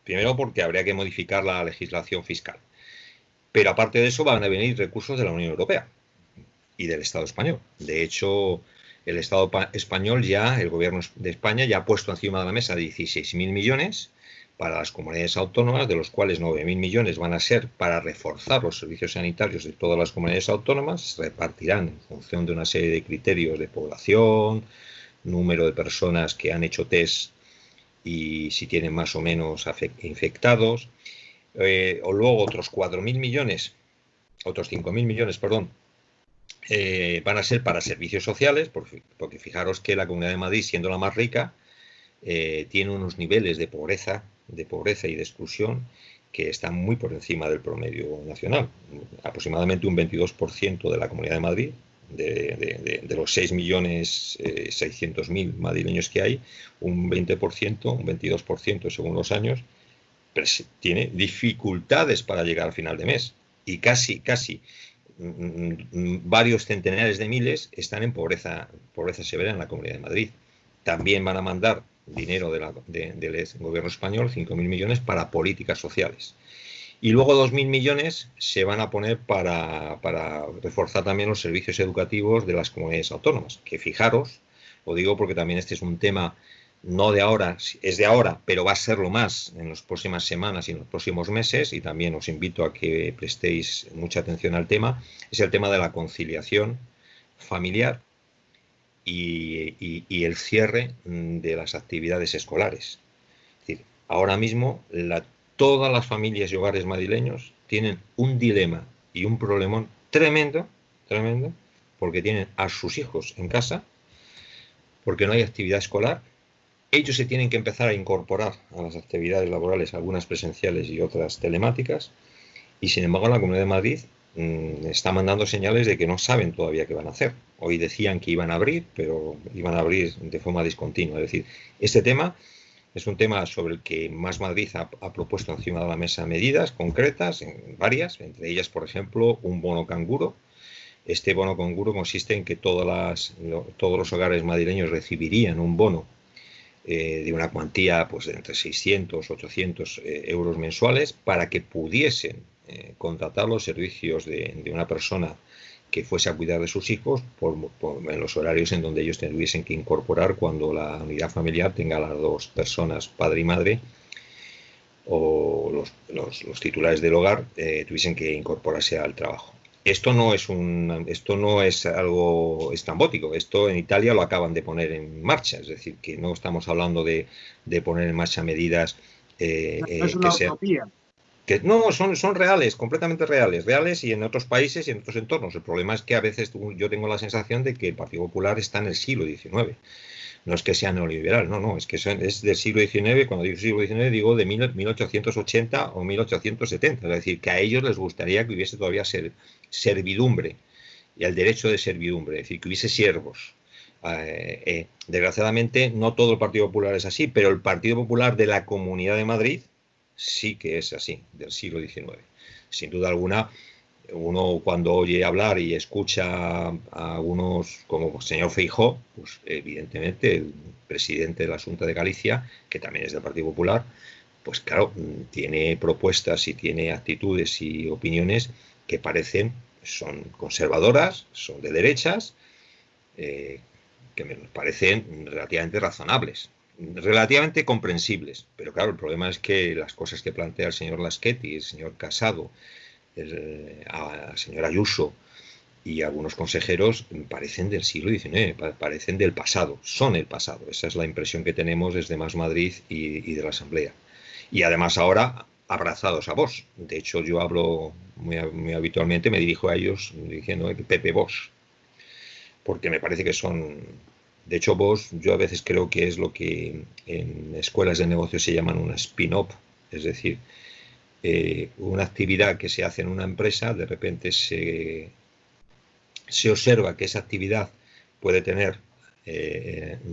Primero porque habría que modificar la legislación fiscal. Pero aparte de eso van a venir recursos de la Unión Europea y del Estado español. De hecho, el Estado español el Gobierno de España ya ha puesto encima de la mesa 16.000 millones para las comunidades autónomas, de los cuales 9.000 millones van a ser para reforzar los servicios sanitarios de todas las comunidades autónomas. Se repartirán en función de una serie de criterios de población, número de personas que han hecho test y si tienen más o menos infectados. O luego otros 4.000 millones, otros 5.000 millones, perdón, van a ser para servicios sociales, porque fijaros que la Comunidad de Madrid, siendo la más rica, tiene unos niveles de pobreza y de exclusión que están muy por encima del promedio nacional. Aproximadamente un 22% de la Comunidad de Madrid, de los 6.600.000 madrileños que hay, un 20%, un 22% según los años, pero tiene dificultades para llegar al final de mes. Y casi varios centenares de miles están en pobreza severa en la Comunidad de Madrid. También van a mandar dinero del gobierno español, 5.000 millones, para políticas sociales. Y luego 2.000 millones se van a poner para reforzar también los servicios educativos de las comunidades autónomas. Que fijaros, lo digo porque también este es un tema no de ahora, es de ahora, pero va a serlo más en las próximas semanas y en los próximos meses, y también os invito a que prestéis mucha atención al tema, es el tema de la conciliación familiar y el cierre de las actividades escolares. Es decir, ahora mismo todas las familias y hogares madrileños tienen un dilema y un problemón tremendo, porque tienen a sus hijos en casa, porque no hay actividad escolar. Ellos se tienen que empezar a incorporar a las actividades laborales, algunas presenciales y otras telemáticas, y sin embargo la Comunidad de Madrid está mandando señales de que no saben todavía qué van a hacer. Hoy decían que iban a abrir, pero iban a abrir de forma discontinua. Es decir, este tema es un tema sobre el que Más Madrid ha propuesto encima de la mesa medidas concretas, varias, entre ellas, por ejemplo, un bono canguro. Este bono canguro consiste en que todos los hogares madrileños recibirían un bono de una cuantía pues, de entre 600 y 800 euros mensuales para que pudiesen contratar los servicios de una persona que fuese a cuidar de sus hijos en los horarios en donde ellos tuviesen que incorporar cuando la unidad familiar tenga las dos personas, padre y madre, o los titulares del hogar tuviesen que incorporarse al trabajo. Esto no es algo estrambótico. Esto en Italia lo acaban de poner en marcha. Es decir, que no estamos hablando de poner en marcha medidas No es una utopía. Que no, son reales, completamente reales y en otros países y en otros entornos. El problema es que a veces yo tengo la sensación de que el Partido Popular está en el siglo XIX. No es que sea neoliberal, no, es que es del siglo XIX. Cuando digo siglo XIX digo de 1880 o 1870. Es decir, que a ellos les gustaría que hubiese todavía servidumbre y el derecho de servidumbre, es decir, que hubiese siervos. Desgraciadamente no todo el Partido Popular es así, pero el Partido Popular de la Comunidad de Madrid sí que es así, del siglo XIX. Sin duda alguna, uno cuando oye hablar y escucha a algunos como el señor Feijóo, pues evidentemente el presidente de la Xunta de Galicia, que también es del Partido Popular, pues claro, tiene propuestas y tiene actitudes y opiniones que son conservadoras, son de derechas, que me parecen relativamente razonables, relativamente comprensibles. Pero claro, el problema es que las cosas que plantea el señor Laschetti, el señor Casado, la señora Ayuso y algunos consejeros parecen del siglo XIX, parecen del pasado, son el pasado. Esa es la impresión que tenemos desde Más Madrid y de la Asamblea. Y además ahora abrazados a Vox. De hecho, yo hablo muy habitualmente, me dirijo a ellos diciendo Pepe Vox, porque me parece que son... De hecho, Vox, yo a veces creo que es lo que en escuelas de negocios se llaman una spin-off, es decir, una actividad que se hace en una empresa, de repente se observa que esa actividad puede tener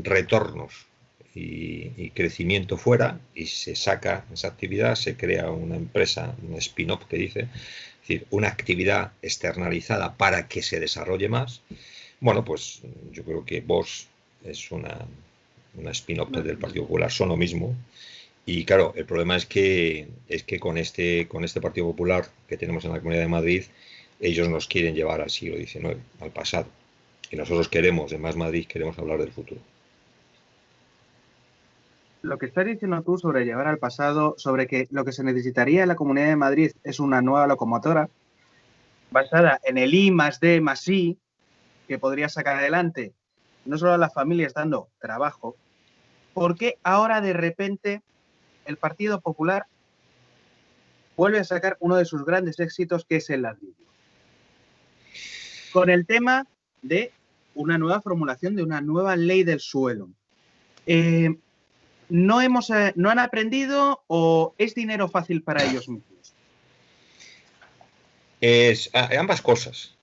retornos y crecimiento fuera, y se saca esa actividad, se crea una empresa, un spin-off que dice, es decir, una actividad externalizada para que se desarrolle más. Bueno, pues yo creo que Vox es una spin-off del Partido Popular, son lo mismo. Y claro, el problema es que con este Partido Popular que tenemos en la Comunidad de Madrid, ellos nos quieren llevar al siglo XIX, al pasado. Y nosotros en Más Madrid, queremos hablar del futuro. Lo que estás diciendo tú sobre llevar al pasado, sobre que lo que se necesitaría en la Comunidad de Madrid es una nueva locomotora basada en el I+D+I, que podría sacar adelante no solo a las familias dando trabajo, ¿por qué ahora de repente el Partido Popular vuelve a sacar uno de sus grandes éxitos, que es el ladrillo? Con el tema de una nueva formulación de una nueva ley del suelo. ¿No han aprendido o es dinero fácil para ellos mismos? Ambas cosas.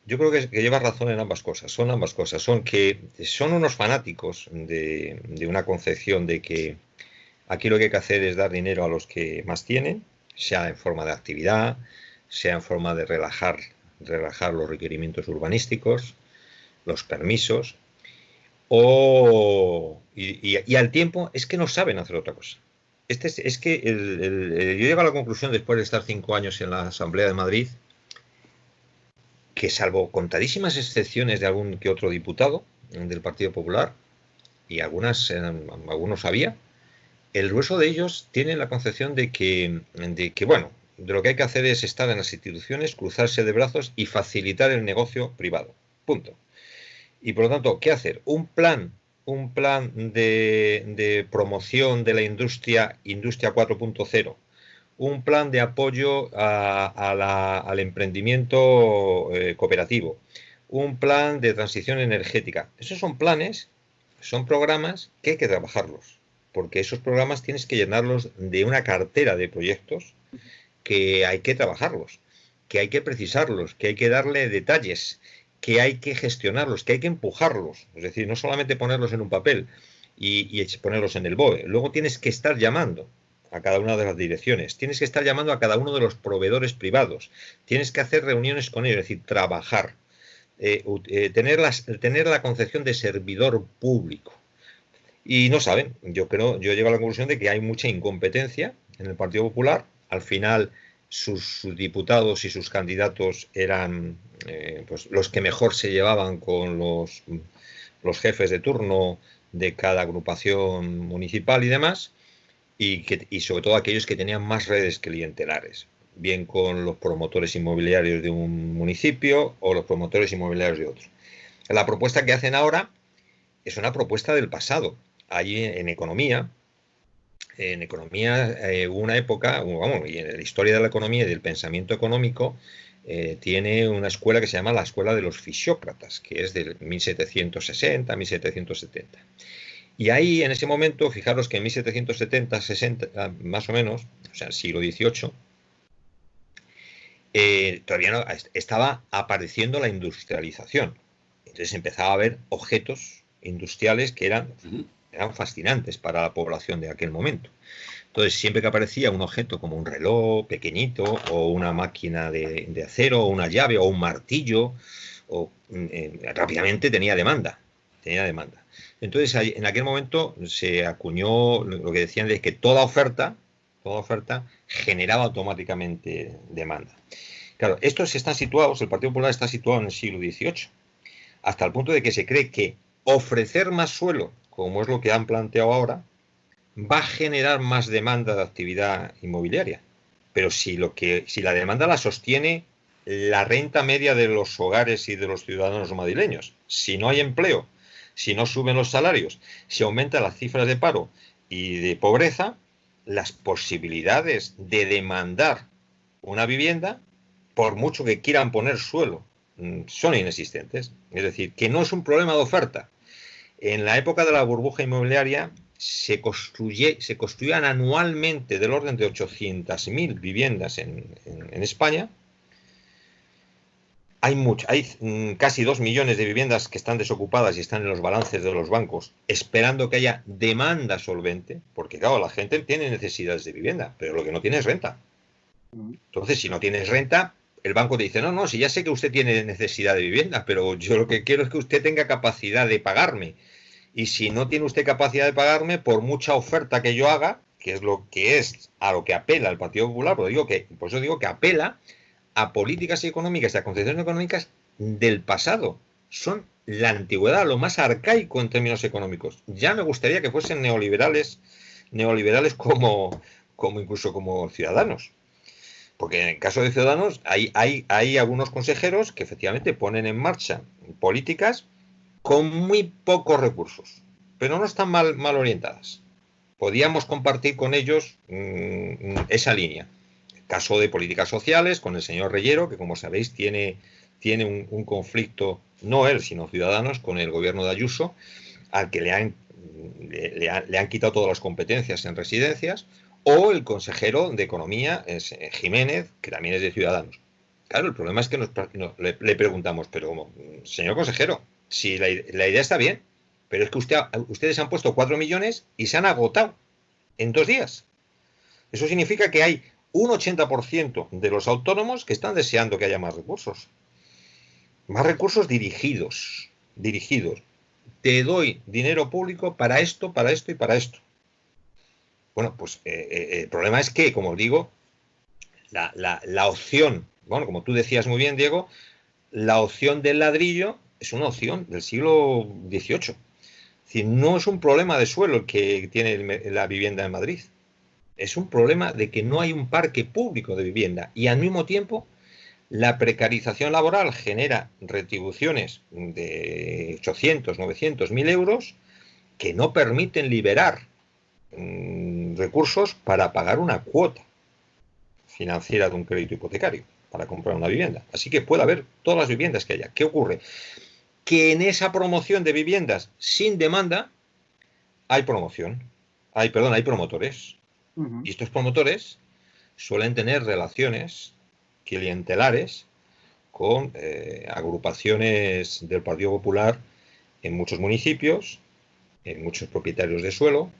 Yo creo que llevas razón en ambas cosas. Son ambas cosas. Son unos fanáticos de una concepción de que aquí lo que hay que hacer es dar dinero a los que más tienen, sea en forma de actividad, sea en forma de relajar los requerimientos urbanísticos, los permisos, y al tiempo es que no saben hacer otra cosa. Yo llego a la conclusión, después de estar 5 años en la Asamblea de Madrid, que salvo contadísimas excepciones de algún que otro diputado del Partido Popular, y algunos había, el grueso de ellos tienen la concepción de que bueno, de lo que hay que hacer es estar en las instituciones, cruzarse de brazos y facilitar el negocio privado. Punto. Y por lo tanto, ¿qué hacer? Un plan de promoción de la industria 4.0, un plan de apoyo al emprendimiento cooperativo, un plan de transición energética. Esos son planes, son programas que hay que trabajarlos, porque esos programas tienes que llenarlos de una cartera de proyectos que hay que trabajarlos, que hay que precisarlos, que hay que darle detalles, que hay que gestionarlos, que hay que empujarlos. Es decir, no solamente ponerlos en un papel y ponerlos en el BOE. Luego tienes que estar llamando a cada una de las direcciones, tienes que estar llamando a cada uno de los proveedores privados, tienes que hacer reuniones con ellos, es decir, trabajar, tener la concepción de servidor público. Y no saben, yo llego a la conclusión de que hay mucha incompetencia en el Partido Popular. Al final sus diputados y sus candidatos eran pues los que mejor se llevaban con los jefes de turno de cada agrupación municipal y demás. y sobre todo aquellos que tenían más redes clientelares, bien con los promotores inmobiliarios de un municipio o los promotores inmobiliarios de otro. La propuesta que hacen ahora es una propuesta del pasado. Allí en economía hubo una época, vamos, y en la historia de la economía y del pensamiento económico tiene una escuela que se llama la Escuela de los Fisiócratas, que es del 1760, 1770. Y ahí, en ese momento, fijaros que en 1770, 60, más o menos, o sea, el siglo XVIII, todavía no, estaba apareciendo la industrialización. Entonces empezaba a haber objetos industriales que eran fascinantes para la población de aquel momento. Entonces, siempre que aparecía un objeto como un reloj pequeñito, o una máquina de acero, o una llave, o un martillo, rápidamente tenía demanda. Entonces, en aquel momento se acuñó lo que decían de que toda oferta generaba automáticamente demanda. Claro, estos están situados, el Partido Popular está situado en el siglo XVIII, hasta el punto de que se cree que ofrecer más suelo, como es lo que han planteado ahora, va a generar más demanda de actividad inmobiliaria. Pero si la demanda la sostiene la renta media de los hogares y de los ciudadanos madrileños, si no hay empleo, si no suben los salarios, si aumentan las cifras de paro y de pobreza, las posibilidades de demandar una vivienda, por mucho que quieran poner suelo, son inexistentes. Es decir, que no es un problema de oferta. En la época de la burbuja inmobiliaria se construían anualmente del orden de 800.000 viviendas en España. Hay casi 2 millones de viviendas que están desocupadas y están en los balances de los bancos, esperando que haya demanda solvente, porque claro, la gente tiene necesidades de vivienda, pero lo que no tiene es renta. Entonces, si no tienes renta, el banco te dice, no, si ya sé que usted tiene necesidad de vivienda, pero yo lo que quiero es que usted tenga capacidad de pagarme. Y si no tiene usted capacidad de pagarme, por mucha oferta que yo haga, que es a lo que apela el Partido Popular, por eso digo que apela a políticas económicas y a concepciones económicas del pasado. Son la antigüedad, lo más arcaico en términos económicos. Ya me gustaría que fuesen neoliberales como incluso como Ciudadanos. Porque en el caso de Ciudadanos hay algunos consejeros que efectivamente ponen en marcha políticas con muy pocos recursos, pero no están mal orientadas. Podíamos compartir con ellos esa línea. Caso de políticas sociales, con el señor Reyero, que como sabéis tiene un conflicto, no él, sino Ciudadanos, con el gobierno de Ayuso, al que le han quitado todas las competencias en residencias, o el consejero de Economía, Jiménez, que también es de Ciudadanos. Claro, el problema es que le preguntamos, pero señor consejero, si la idea está bien, pero es que ustedes han puesto 4 millones y se han agotado en 2 días. Eso significa que hay un 80% de los autónomos que están deseando que haya más recursos. Más recursos dirigidos. Te doy dinero público para esto y para esto. Bueno, pues el problema es que, como digo, la opción, bueno, como tú decías muy bien, Diego, la opción del ladrillo es una opción del siglo XVIII. Es decir, no es un problema de suelo el que tiene la vivienda en Madrid. Es un problema de que no hay un parque público de vivienda y al mismo tiempo la precarización laboral genera retribuciones de 800, 900, 1.000 euros que no permiten liberar recursos para pagar una cuota financiera de un crédito hipotecario para comprar una vivienda. Así que puede haber todas las viviendas que haya. ¿Qué ocurre? Que en esa promoción de viviendas sin demanda hay promotores. Y estos promotores suelen tener relaciones clientelares con agrupaciones del Partido Popular en muchos municipios, en muchos propietarios de suelo.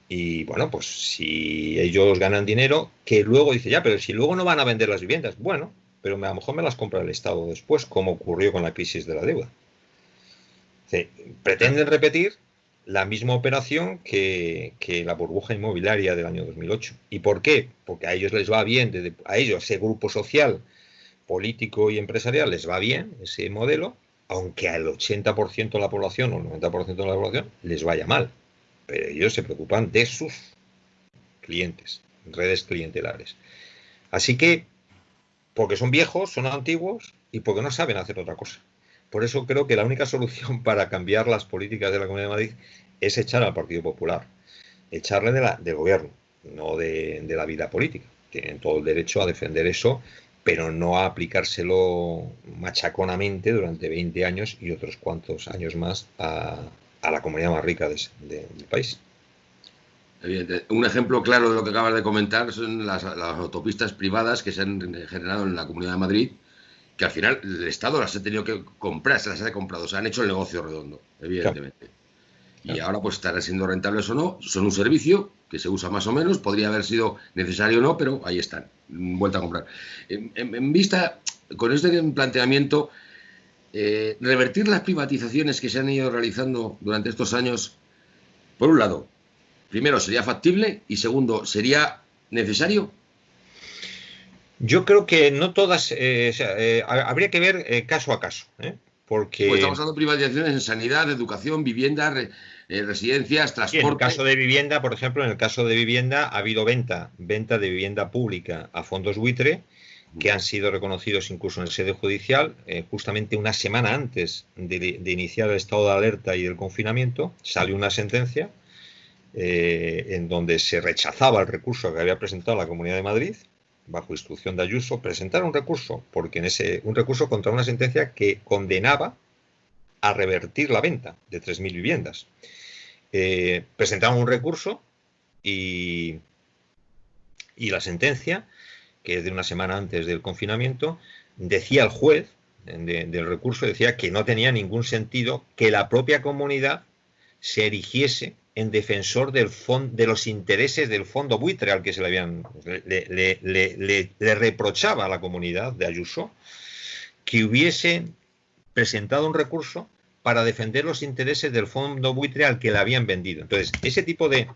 Y bueno, pues si ellos ganan dinero, que luego dice, ya, pero si luego no van a vender las viviendas, bueno, pero a lo mejor me las compra el Estado después, como ocurrió con la crisis de la deuda. Pretenden repetir la misma operación que la burbuja inmobiliaria del año 2008. ¿Y por qué? Porque a ellos les va bien, a ese grupo social, político y empresarial les va bien ese modelo, aunque al 80% de la población o el 90% de la población les vaya mal. Pero ellos se preocupan de sus clientes, redes clientelares. Así que, porque son viejos, son antiguos y porque no saben hacer otra cosa. Por eso creo que la única solución para cambiar las políticas de la Comunidad de Madrid es echar al Partido Popular, echarle del gobierno, no de la vida política. Tienen todo el derecho a defender eso, pero no a aplicárselo machaconamente durante 20 años y otros cuantos años más a la comunidad más rica del país. Evidente. Un ejemplo claro de lo que acabas de comentar son las autopistas privadas que se han generado en la Comunidad de Madrid, que al final el Estado las ha tenido que comprar, se las ha comprado, o sea, han hecho el negocio redondo, evidentemente. Claro. Y ahora pues estarán siendo rentables o no, son un servicio que se usa más o menos, podría haber sido necesario o no, pero ahí están, vuelta a comprar. En vista, con este planteamiento, revertir las privatizaciones que se han ido realizando durante estos años, por un lado, primero, ¿sería factible? Y segundo, ¿sería necesario? Yo creo que no todas, habría que ver caso a caso, porque... Pues estamos hablando de privatizaciones en sanidad, educación, vivienda, residencias, transporte... Sí, en el caso de vivienda, por ejemplo, en el caso de vivienda ha habido venta de vivienda pública a fondos buitre, que han sido reconocidos incluso en el sede judicial, justamente una semana antes de iniciar el estado de alerta y del confinamiento, salió una sentencia en donde se rechazaba el recurso que había presentado la Comunidad de Madrid, bajo instrucción de Ayuso, presentaron un recurso, porque un recurso contra una sentencia que condenaba a revertir la venta de 3.000 viviendas. Presentaron un recurso y la sentencia, que es de una semana antes del confinamiento, decía el juez del recurso, decía que no tenía ningún sentido que la propia comunidad se erigiese en defensor de los intereses del fondo buitre al que se le reprochaba a la comunidad de Ayuso que hubiese presentado un recurso para defender los intereses del fondo buitre al que le habían vendido. Entonces, ese tipo de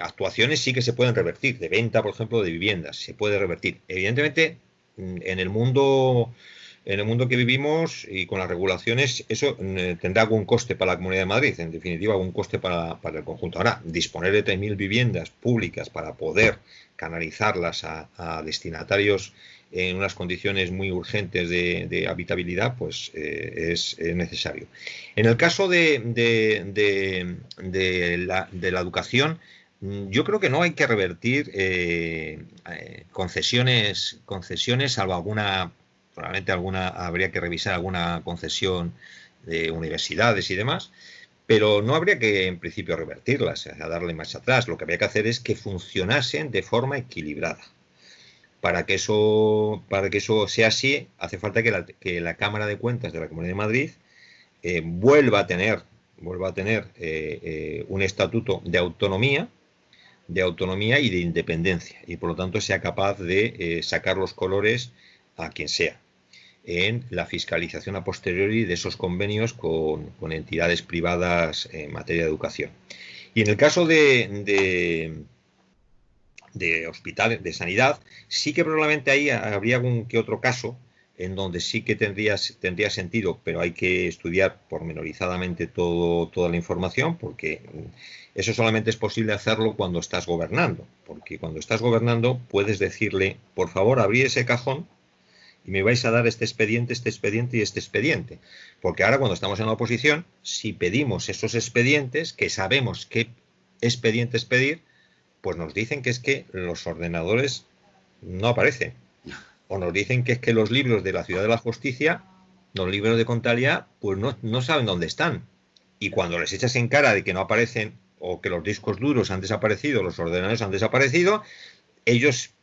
actuaciones sí que se pueden revertir, de venta, por ejemplo, de viviendas, se puede revertir. Evidentemente, en el mundo que vivimos y con las regulaciones, eso tendrá algún coste para la Comunidad de Madrid, en definitiva, algún coste para el conjunto. Ahora, disponer de 3.000 viviendas públicas para poder canalizarlas a destinatarios en unas condiciones muy urgentes de habitabilidad, pues es necesario. En el caso de la educación, yo creo que no hay que revertir concesiones, salvo probablemente habría que revisar alguna concesión de universidades y demás, pero no habría que en principio revertirlas, o sea, darle marcha atrás. Lo que habría que hacer es que funcionasen de forma equilibrada. Para que eso sea así, hace falta que la Cámara de Cuentas de la Comunidad de Madrid vuelva a tener un estatuto de autonomía y de independencia, y por lo tanto sea capaz de sacar los colores a quien sea en la fiscalización a posteriori de esos convenios con entidades privadas en materia de educación. Y en el caso de hospitales, de sanidad, sí que probablemente ahí habría algún que otro caso en donde sí que tendría sentido, pero hay que estudiar pormenorizadamente toda la información, porque eso solamente es posible hacerlo cuando estás gobernando, porque cuando estás gobernando puedes decirle, por favor, abrid ese cajón y me vais a dar este expediente y este expediente. Porque ahora, cuando estamos en la oposición, si pedimos esos expedientes, que sabemos qué expedientes pedir, pues nos dicen que es que los ordenadores no aparecen. O nos dicen que es que los libros de la Ciudad de la Justicia, los libros de contabilidad, pues no saben dónde están. Y cuando les echas en cara de que no aparecen, o que los discos duros han desaparecido, los ordenadores han desaparecido, ellos,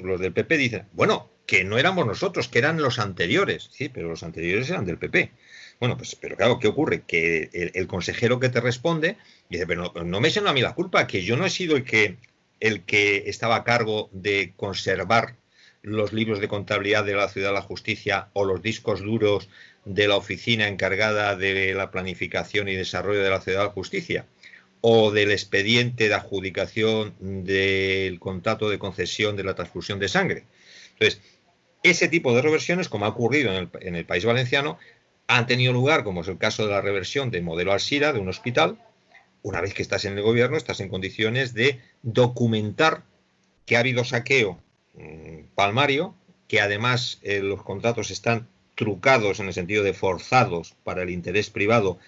los del PP, dicen, bueno, que no éramos nosotros, que eran los anteriores. Sí, pero los anteriores eran del PP. Bueno, pues, pero claro, ¿qué ocurre? Que el consejero que te responde dice, pero no me echen a mí la culpa, que yo no he sido el que estaba a cargo de conservar los libros de contabilidad de la Ciudad de la Justicia o los discos duros de la oficina encargada de la planificación y desarrollo de la Ciudad de la Justicia, o del expediente de adjudicación del contrato de concesión de la transfusión de sangre. Entonces, ese tipo de reversiones, como ha ocurrido en el País Valenciano, han tenido lugar, como es el caso de la reversión de modelo Alsira, de un hospital, una vez que estás en el gobierno, estás en condiciones de documentar que ha habido saqueo palmario, que además los contratos están trucados en el sentido de forzados para el interés privado,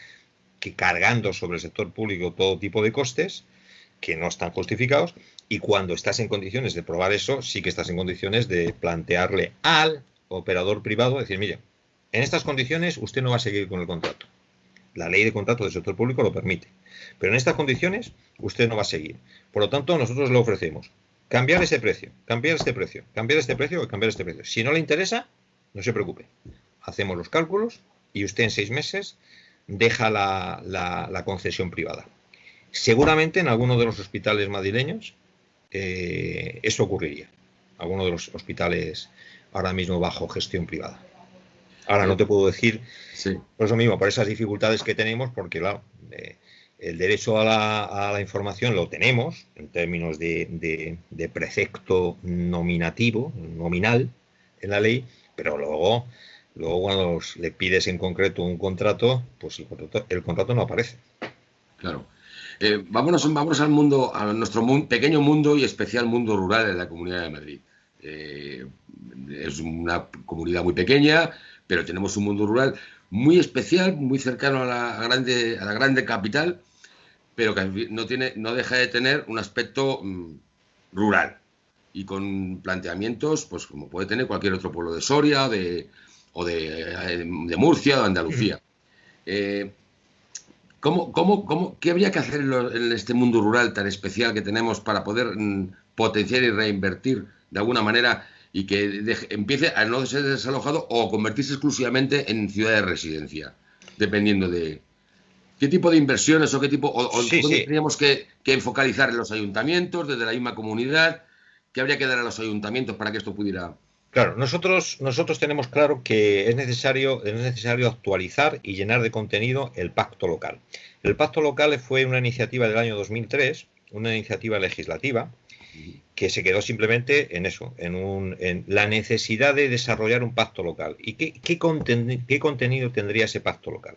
que cargando sobre el sector público todo tipo de costes que no están justificados, y cuando estás en condiciones de probar eso, sí que estás en condiciones de plantearle al operador privado, decir, mire, en estas condiciones usted no va a seguir con el contrato. La ley de contrato del sector público lo permite. Pero en estas condiciones usted no va a seguir. Por lo tanto, nosotros le ofrecemos cambiar ese precio, cambiar este precio, cambiar este precio o cambiar este precio. Si no le interesa, no se preocupe. Hacemos los cálculos y usted en 6 meses deja la concesión privada. Seguramente en alguno de los hospitales madrileños eso ocurriría. Alguno de los hospitales ahora mismo bajo gestión privada. Ahora no te puedo decir, sí, por eso mismo, por esas dificultades que tenemos, porque claro, el derecho a la información lo tenemos en términos de precepto nominal en la ley, pero luego cuando le pides en concreto un contrato, pues el contrato no aparece. Claro. Vámonos al mundo, a nuestro pequeño mundo y especial mundo rural en la Comunidad de Madrid. Es una comunidad muy pequeña, pero tenemos un mundo rural muy especial, muy cercano a la grande capital, pero que no deja de tener un aspecto rural y con planteamientos, pues como puede tener cualquier otro pueblo de Soria o de Murcia o de Andalucía. ¿Qué habría que hacer en este mundo rural tan especial que tenemos para poder potenciar y reinvertir de alguna manera y que empiece a no ser desalojado o convertirse exclusivamente en ciudad de residencia, dependiendo de qué tipo de inversiones o qué tipo, dónde tendríamos que focalizar en los ayuntamientos, desde la misma comunidad? ¿Qué habría que dar a los ayuntamientos para que esto pudiera...? Claro, nosotros tenemos claro que es necesario actualizar y llenar de contenido el pacto local. El pacto local fue una iniciativa del año 2003, una iniciativa legislativa, que se quedó simplemente en eso, en la necesidad de desarrollar un pacto local. ¿Y qué contenido tendría ese pacto local?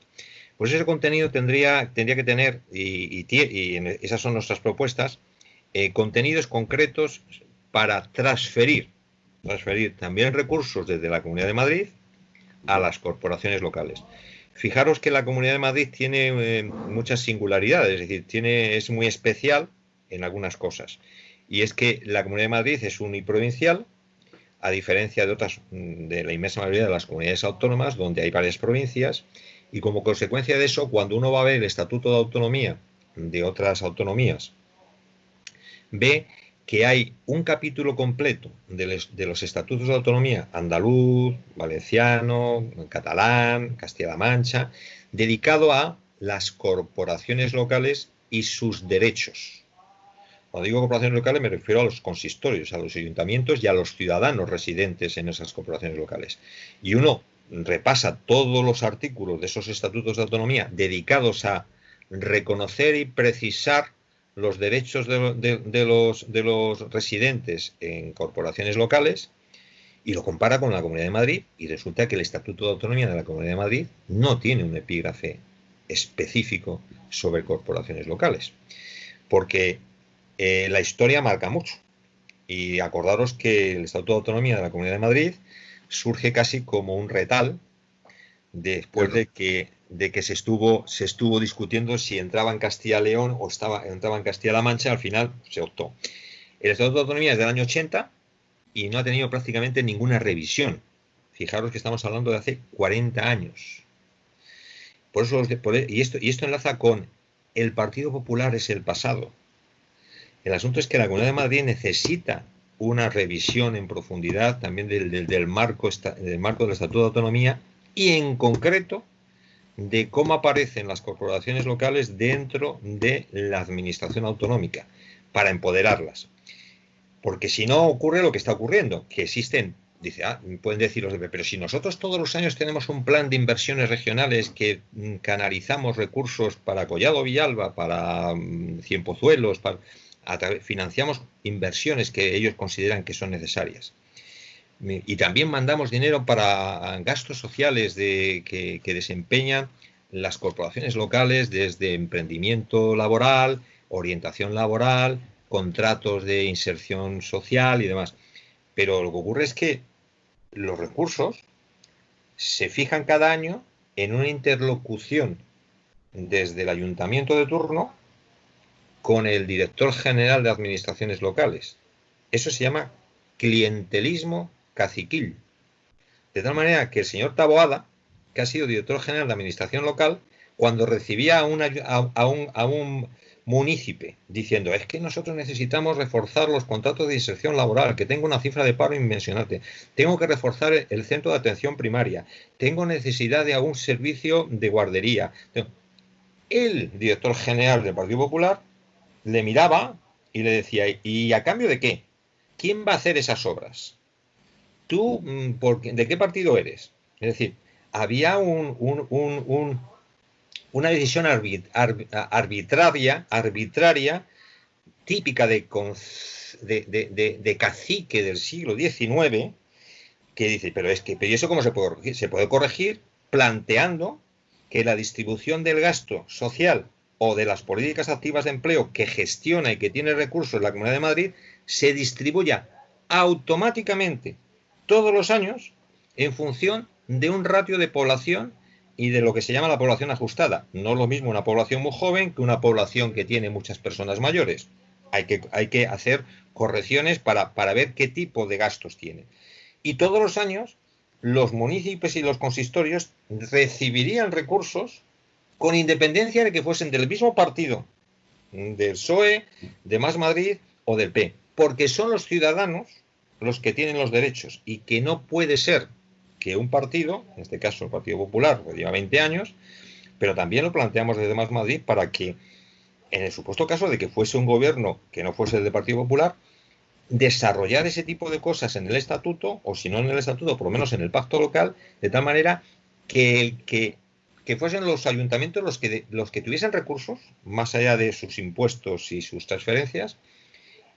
Pues ese contenido tendría que tener, y esas son nuestras propuestas, contenidos concretos para transferir también recursos desde la Comunidad de Madrid a las corporaciones locales. Fijaros que la Comunidad de Madrid tiene muchas singularidades, es decir, es muy especial en algunas cosas. Y es que la Comunidad de Madrid es uniprovincial, a diferencia de la inmensa mayoría de las comunidades autónomas, donde hay varias provincias, y como consecuencia de eso, cuando uno va a ver el Estatuto de Autonomía de otras autonomías, ve que hay un capítulo completo de los estatutos de autonomía andaluz, valenciano, catalán, Castilla-La Mancha, dedicado a las corporaciones locales y sus derechos. Cuando digo corporaciones locales me refiero a los consistorios, a los ayuntamientos y a los ciudadanos residentes en esas corporaciones locales. Y uno repasa todos los artículos de esos estatutos de autonomía dedicados a reconocer y precisar los derechos de los residentes en corporaciones locales y lo compara con la Comunidad de Madrid y resulta que el Estatuto de Autonomía de la Comunidad de Madrid no tiene un epígrafe específico sobre corporaciones locales, porque la historia marca mucho. Y acordaros que el Estatuto de Autonomía de la Comunidad de Madrid surge casi como un retal después de que se estuvo discutiendo si entraba en Castilla y León o entraba en Castilla-La Mancha. Al final se optó. El Estatuto de Autonomía es del año 80 y no ha tenido prácticamente ninguna revisión. Fijaros que estamos hablando de hace 40 años. Y esto enlaza con el Partido Popular es el pasado. El asunto es que la Comunidad de Madrid necesita una revisión en profundidad también del marco del Estatuto de Autonomía y en concreto de cómo aparecen las corporaciones locales dentro de la administración autonómica para empoderarlas. Porque si no ocurre lo que está ocurriendo, que existen, pueden decir los pero si nosotros todos los años tenemos un plan de inversiones regionales que canalizamos recursos para Collado Villalba, para Cienpozuelos, financiamos inversiones que ellos consideran que son necesarias. Y también mandamos dinero para gastos sociales que desempeñan las corporaciones locales desde emprendimiento laboral, orientación laboral, contratos de inserción social y demás. Pero lo que ocurre es que los recursos se fijan cada año en una interlocución desde el ayuntamiento de turno con el director general de administraciones locales. Eso se llama clientelismo caciquil. De tal manera que el señor Taboada, que ha sido director general de administración local, cuando recibía a un munícipe diciendo, es que nosotros necesitamos reforzar los contratos de inserción laboral, que tengo una cifra de paro inmencionante, tengo que reforzar el centro de atención primaria, tengo necesidad de algún servicio de guardería. El director general del Partido Popular le miraba y le decía, ¿y a cambio de qué? ¿Quién va a hacer esas obras? ¿Tú de qué partido eres? Es decir, había una decisión arbitraria típica de cacique del siglo XIX, que dice, pero eso ¿cómo se puede corregir? Se puede corregir planteando que la distribución del gasto social o de las políticas activas de empleo que gestiona y que tiene recursos en la Comunidad de Madrid se distribuya automáticamente todos los años en función de un ratio de población y de lo que se llama la población ajustada. No es lo mismo una población muy joven que una población que tiene muchas personas mayores. Hay que hacer correcciones para ver qué tipo de gastos tiene. Y todos los años los municipios y los consistorios recibirían recursos con independencia de que fuesen del mismo partido, del PSOE, de Más Madrid o del P, porque son los ciudadanos los que tienen los derechos y que no puede ser que un partido, en este caso el Partido Popular, que lleva 20 años, pero también lo planteamos desde Más Madrid para que, en el supuesto caso de que fuese un gobierno que no fuese del Partido Popular, desarrollar ese tipo de cosas en el estatuto, o si no en el estatuto, por lo menos en el pacto local, de tal manera que fuesen los ayuntamientos los que tuviesen recursos, más allá de sus impuestos y sus transferencias,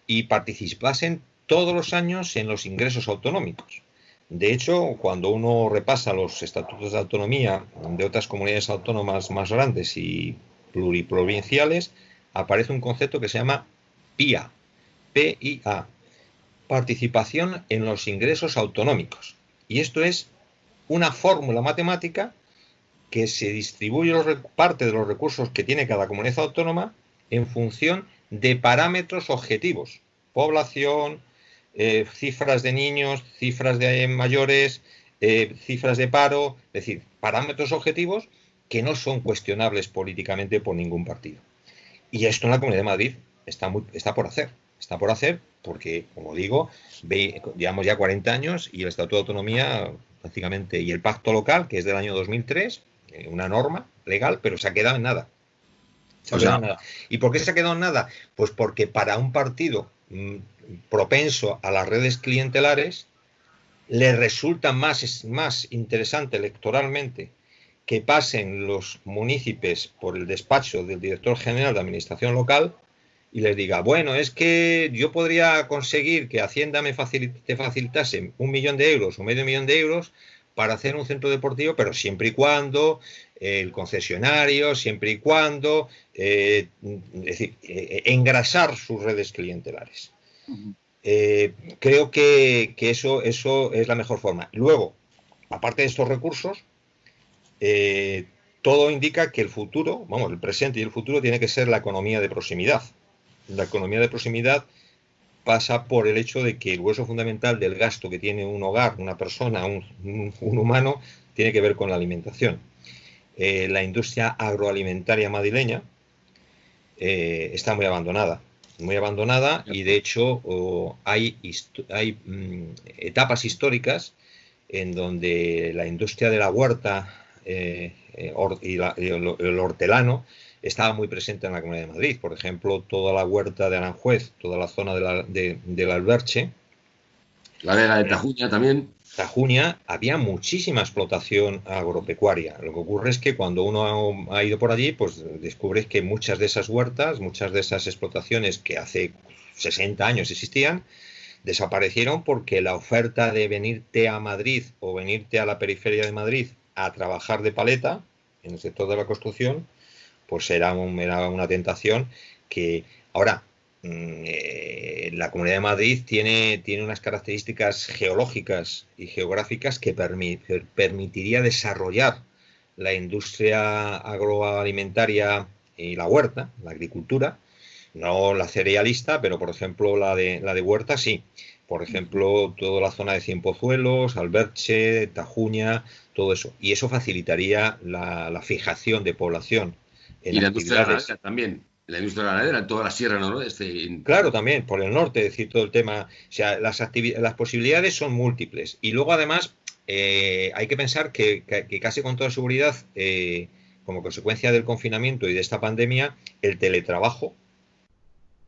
y participasen todos los años en los ingresos autonómicos. De hecho, cuando uno repasa los estatutos de autonomía de otras comunidades autónomas más grandes y pluriprovinciales, aparece un concepto que se llama PIA, P-I-A, participación en los ingresos autonómicos. Y esto es una fórmula matemática que se distribuye parte de los recursos que tiene cada comunidad autónoma en función de parámetros objetivos. Población, cifras de niños, cifras de mayores, cifras de paro, es decir, parámetros objetivos que no son cuestionables políticamente por ningún partido. Y esto en la Comunidad de Madrid está por hacer. Está por hacer porque, como digo, llevamos ya 40 años y el Estatuto de Autonomía prácticamente, y el Pacto Local, que es del año 2003, una norma legal, pero se ha quedado en nada. ¿Y por qué se ha quedado en nada? Pues porque para un partido propenso a las redes clientelares le resulta más interesante electoralmente que pasen los municipios por el despacho del director general de administración local y les diga, bueno, es que yo podría conseguir que Hacienda te facilitase 1 millón de euros o medio millón de euros para hacer un centro deportivo, pero siempre y cuando el concesionario, siempre y cuando, es decir, engrasar sus redes clientelares. Creo que eso es la mejor forma. Luego, aparte de estos recursos, todo indica que el futuro, el presente y el futuro tiene que ser la economía de proximidad. La economía de proximidad pasa por el hecho de que el hueso fundamental del gasto que tiene un hogar, una persona, un humano, tiene que ver con la alimentación. La industria agroalimentaria madrileña está muy abandonada y de hecho hay etapas históricas en donde la industria de la huerta y el hortelano estaba muy presente en la Comunidad de Madrid. Por ejemplo, toda la huerta de Aranjuez, toda la zona del Alberche. La vega de Tajuña también. Tajuña, había muchísima explotación agropecuaria. Lo que ocurre es que cuando uno ha ido por allí, pues descubres que muchas de esas huertas, muchas de esas explotaciones que hace 60 años existían, desaparecieron porque la oferta de venirte a Madrid o venirte a la periferia de Madrid a trabajar de paleta en el sector de la construcción, pues era una tentación que ahora la Comunidad de Madrid tiene unas características geológicas y geográficas que permitiría desarrollar la industria agroalimentaria y la huerta, la agricultura, no la cerealista, pero por ejemplo la de huerta sí. Por ejemplo, toda la zona de Cienpozuelos, Alberche, Tajuña, todo eso. Y eso facilitaría la fijación de población en y la industria actividades. ganadera también. La industria ganadera en toda la sierra noroeste. Claro, también, por el norte, es decir, todo el tema. O sea, las posibilidades son múltiples. Y luego, además, hay que pensar que casi con toda seguridad, como consecuencia del confinamiento y de esta pandemia, el teletrabajo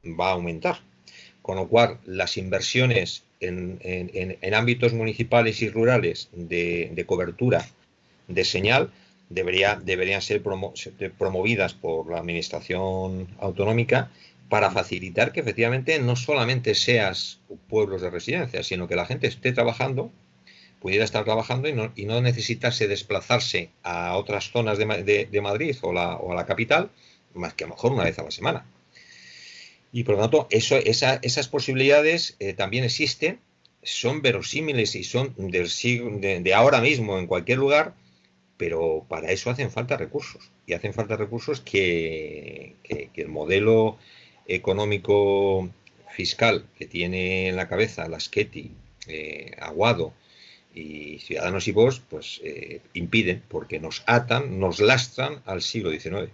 va a aumentar. Con lo cual, las inversiones en ámbitos municipales y rurales de cobertura de señal deberían ser promovidas por la administración autonómica para facilitar que efectivamente no solamente seas pueblos de residencia, sino que la gente esté trabajando, pudiera estar trabajando y no necesitase desplazarse a otras zonas de Madrid o a la capital, más que a lo mejor una vez a la semana. Y por lo tanto, esas posibilidades también existen, son verosímiles y son de ahora mismo en cualquier lugar, pero para eso hacen falta recursos. Y hacen falta recursos que el modelo económico fiscal que tiene en la cabeza Laschetti, Aguado y Ciudadanos y Vox, pues impiden, porque nos atan, nos lastran al siglo XIX.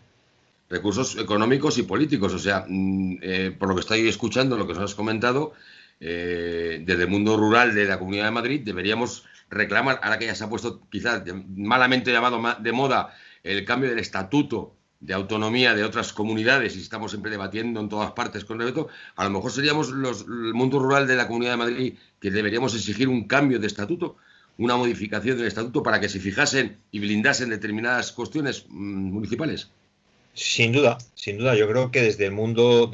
Recursos económicos y políticos. O sea, por lo que estoy escuchando, lo que nos has comentado, desde el mundo rural de la Comunidad de Madrid deberíamos reclamar, ahora que ya se ha puesto quizás malamente llamado de moda el cambio del estatuto de autonomía de otras comunidades, y estamos siempre debatiendo en todas partes con respecto, a lo mejor seríamos el mundo rural de la Comunidad de Madrid que deberíamos exigir un cambio de estatuto, una modificación del estatuto para que se fijasen y blindasen determinadas cuestiones municipales. Sin duda, yo creo que desde el mundo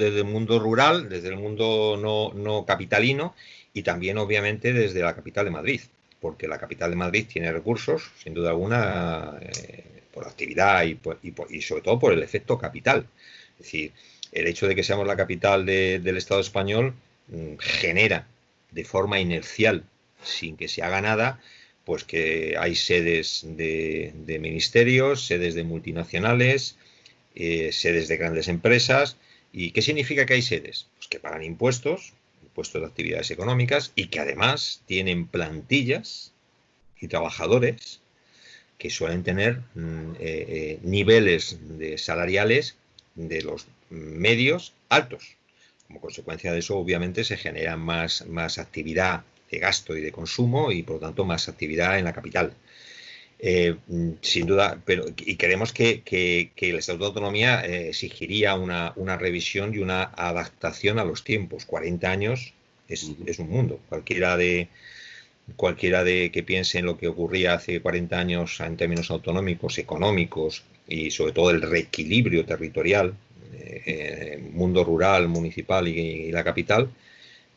rural, desde el mundo no capitalino y también obviamente desde la capital de Madrid, porque la capital de Madrid tiene recursos, sin duda alguna, por actividad y sobre todo por el efecto capital. Es decir, el hecho de que seamos la capital del Estado español genera de forma inercial, sin que se haga nada, pues que hay sedes de ministerios, sedes de multinacionales, sedes de grandes empresas. ¿Y qué significa que hay sedes? Pues que pagan impuestos de actividades económicas y que además tienen plantillas y trabajadores que suelen tener niveles salariales de los medios altos. Como consecuencia de eso, obviamente, se genera más actividad de gasto y de consumo y, por lo tanto, más actividad en la capital. Sin duda, y creemos que el Estatuto de Autonomía exigiría una revisión y una adaptación a los tiempos. 40 años es un mundo. Cualquiera de que piense en lo que ocurría hace 40 años en términos autonómicos, económicos y sobre todo el reequilibrio territorial, mundo rural, municipal y la capital,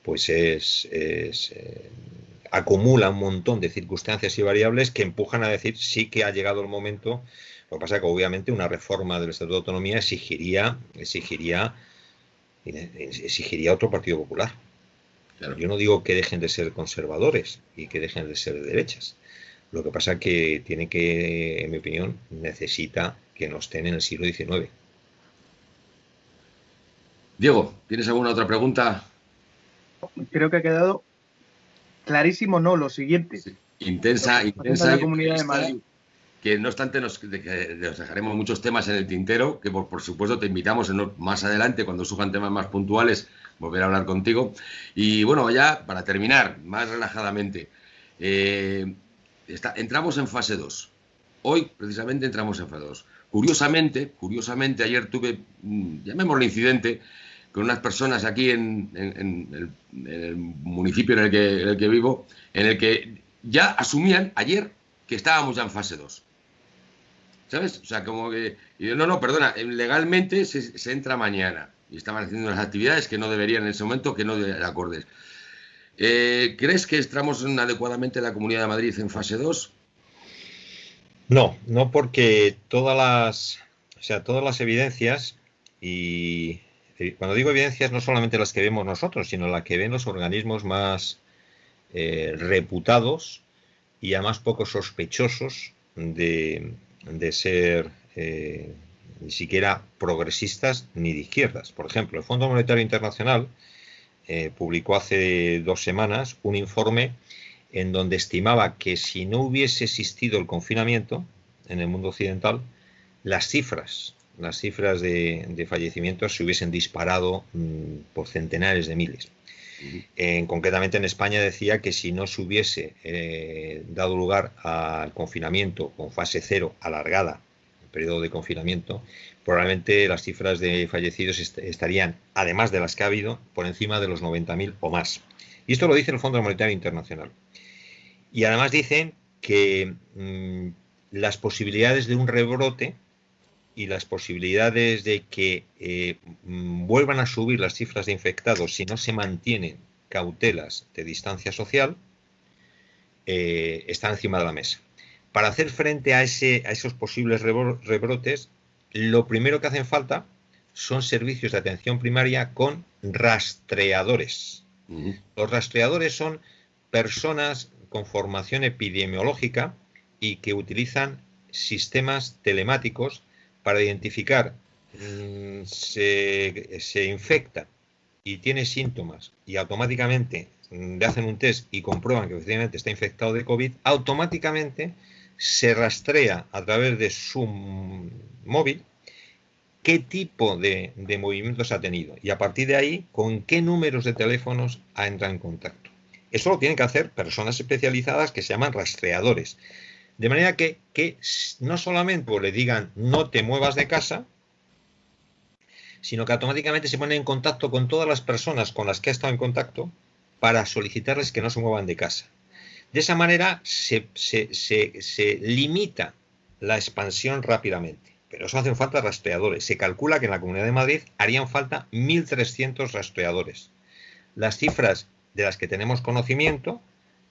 pues acumula un montón de circunstancias y variables que empujan a decir sí que ha llegado el momento. Lo que pasa es que obviamente una reforma del Estatuto de Autonomía exigiría otro Partido Popular. Claro. Yo no digo que dejen de ser conservadores y que dejen de ser de derechas. Lo que pasa es que tiene que, en mi opinión, necesita que no estén en el siglo XIX. Diego, ¿tienes alguna otra pregunta? Creo que ha quedado clarísimo, no, lo siguiente. Sí. Intensa la Comunidad de Madrid. Que no obstante nos dejaremos muchos temas en el tintero, que por supuesto te invitamos más adelante, cuando surjan temas más puntuales, volver a hablar contigo. Y bueno, ya para terminar, más relajadamente, entramos en fase 2. Hoy precisamente entramos en fase 2. Curiosamente, ayer tuve, llamémoslo incidente, con unas personas aquí en el municipio en el que vivo, en el que ya asumían ayer que estábamos ya en fase 2. ¿Sabes? O sea, como que... No, perdona, legalmente se entra mañana. Y estaban haciendo unas actividades que no deberían en ese momento, que no de acordes. ¿Crees que entramos adecuadamente en la Comunidad de Madrid en fase 2? No porque todas las evidencias, y cuando digo evidencias no solamente las que vemos nosotros, sino las que ven los organismos más reputados y además poco sospechosos de ser ni siquiera progresistas ni de izquierdas. Por ejemplo, el Fondo Monetario Internacional publicó hace 2 semanas un informe en donde estimaba que si no hubiese existido el confinamiento en el mundo occidental, las cifras de fallecimientos se hubiesen disparado por centenares de miles. Concretamente en España decía que si no se hubiese dado lugar al confinamiento con fase 0 alargada, el periodo de confinamiento, probablemente las cifras de fallecidos estarían, además de las que ha habido, por encima de los 90.000 o más. Y esto lo dice el Fondo Monetario Internacional. Y además dicen que las posibilidades de un rebrote y las posibilidades de que vuelvan a subir las cifras de infectados si no se mantienen cautelas de distancia social, están encima de la mesa. Para hacer frente a esos posibles rebrotes, lo primero que hacen falta son servicios de atención primaria con rastreadores. Los rastreadores son personas con formación epidemiológica y que utilizan sistemas telemáticos para identificar se infecta y tiene síntomas y automáticamente le hacen un test y comprueban que efectivamente está infectado de COVID, automáticamente se rastrea a través de su móvil qué tipo de movimientos ha tenido y a partir de ahí con qué números de teléfonos ha entrado en contacto. Eso lo tienen que hacer personas especializadas que se llaman rastreadores. De manera que no solamente le digan no te muevas de casa, sino que automáticamente se ponen en contacto con todas las personas con las que ha estado en contacto para solicitarles que no se muevan de casa. De esa manera se limita la expansión rápidamente. Pero eso hacen falta rastreadores. Se calcula que en la Comunidad de Madrid harían falta 1.300 rastreadores. Las cifras de las que tenemos conocimiento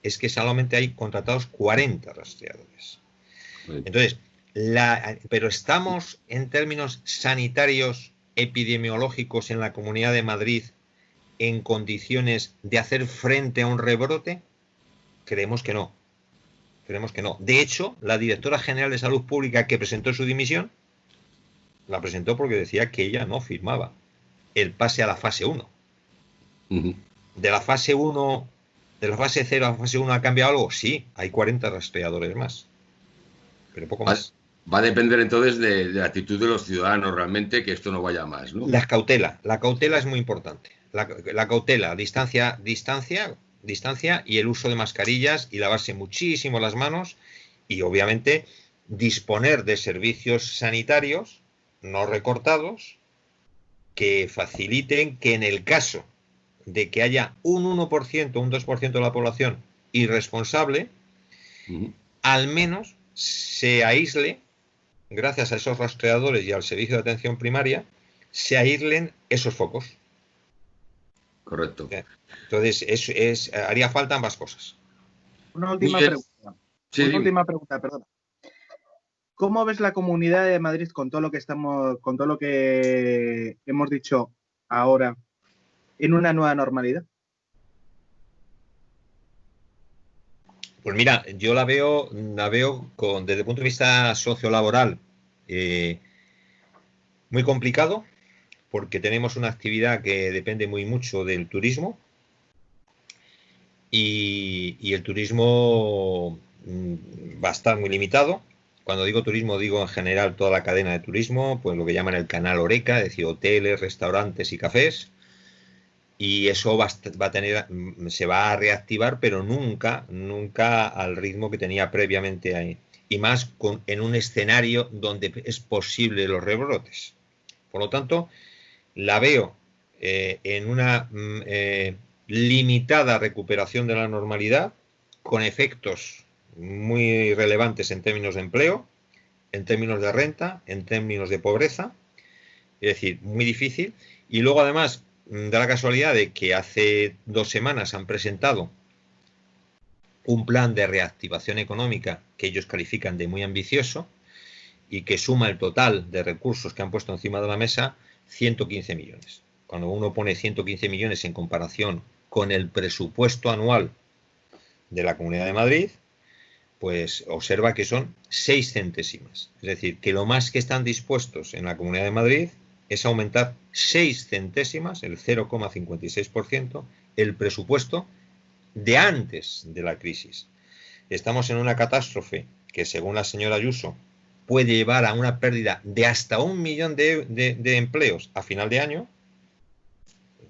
es que solamente hay contratados 40 rastreadores. Entonces, pero estamos en términos sanitarios, epidemiológicos en la Comunidad de Madrid en condiciones de hacer frente a un rebrote. Creemos que no. De hecho, la directora general de Salud Pública que presentó su dimisión, la presentó porque decía que ella no firmaba el pase a la fase 1. De la fase 1, de la fase 0 a la fase 1 ha cambiado algo. Sí, hay 40 rastreadores más. Pero poco más. Va a depender entonces de la actitud de los ciudadanos realmente que esto no vaya más, ¿no? La cautela es muy importante. La cautela, distancia y el uso de mascarillas y lavarse muchísimo las manos y obviamente disponer de servicios sanitarios no recortados que faciliten que en el caso de que haya un 1%, un 2% de la población irresponsable, al menos se aísle, gracias a esos rastreadores y al servicio de atención primaria, se aíslen esos focos. Correcto. Entonces, haría falta ambas cosas. Una última pregunta. Sí, última pregunta, perdona. ¿Cómo ves la Comunidad de Madrid con todo lo que hemos dicho ahora en una nueva normalidad? Pues mira, yo la veo desde el punto de vista sociolaboral muy complicado, porque tenemos una actividad que depende muy mucho del turismo y el turismo va a estar muy limitado. Cuando digo turismo, digo en general toda la cadena de turismo, pues lo que llaman el canal Horeca, es decir, hoteles, restaurantes y cafés. Y eso se va a reactivar, pero nunca al ritmo que tenía previamente ahí. Y más en un escenario donde es posible los rebrotes. Por lo tanto, la veo en una limitada recuperación de la normalidad, con efectos muy relevantes en términos de empleo, en términos de renta, en términos de pobreza. Es decir, muy difícil. Y luego, además, da la casualidad de que hace 2 semanas han presentado un plan de reactivación económica que ellos califican de muy ambicioso y que suma el total de recursos que han puesto encima de la mesa 115 millones. Cuando uno pone 115 millones en comparación con el presupuesto anual de la Comunidad de Madrid, pues observa que son 6 centésimas. Es decir, que lo más que están dispuestos en la Comunidad de Madrid es aumentar 6 centésimas, el 0,56%, el presupuesto de antes de la crisis. Estamos en una catástrofe que, según la señora Ayuso, puede llevar a una pérdida de hasta 1 millón de empleos a final de año,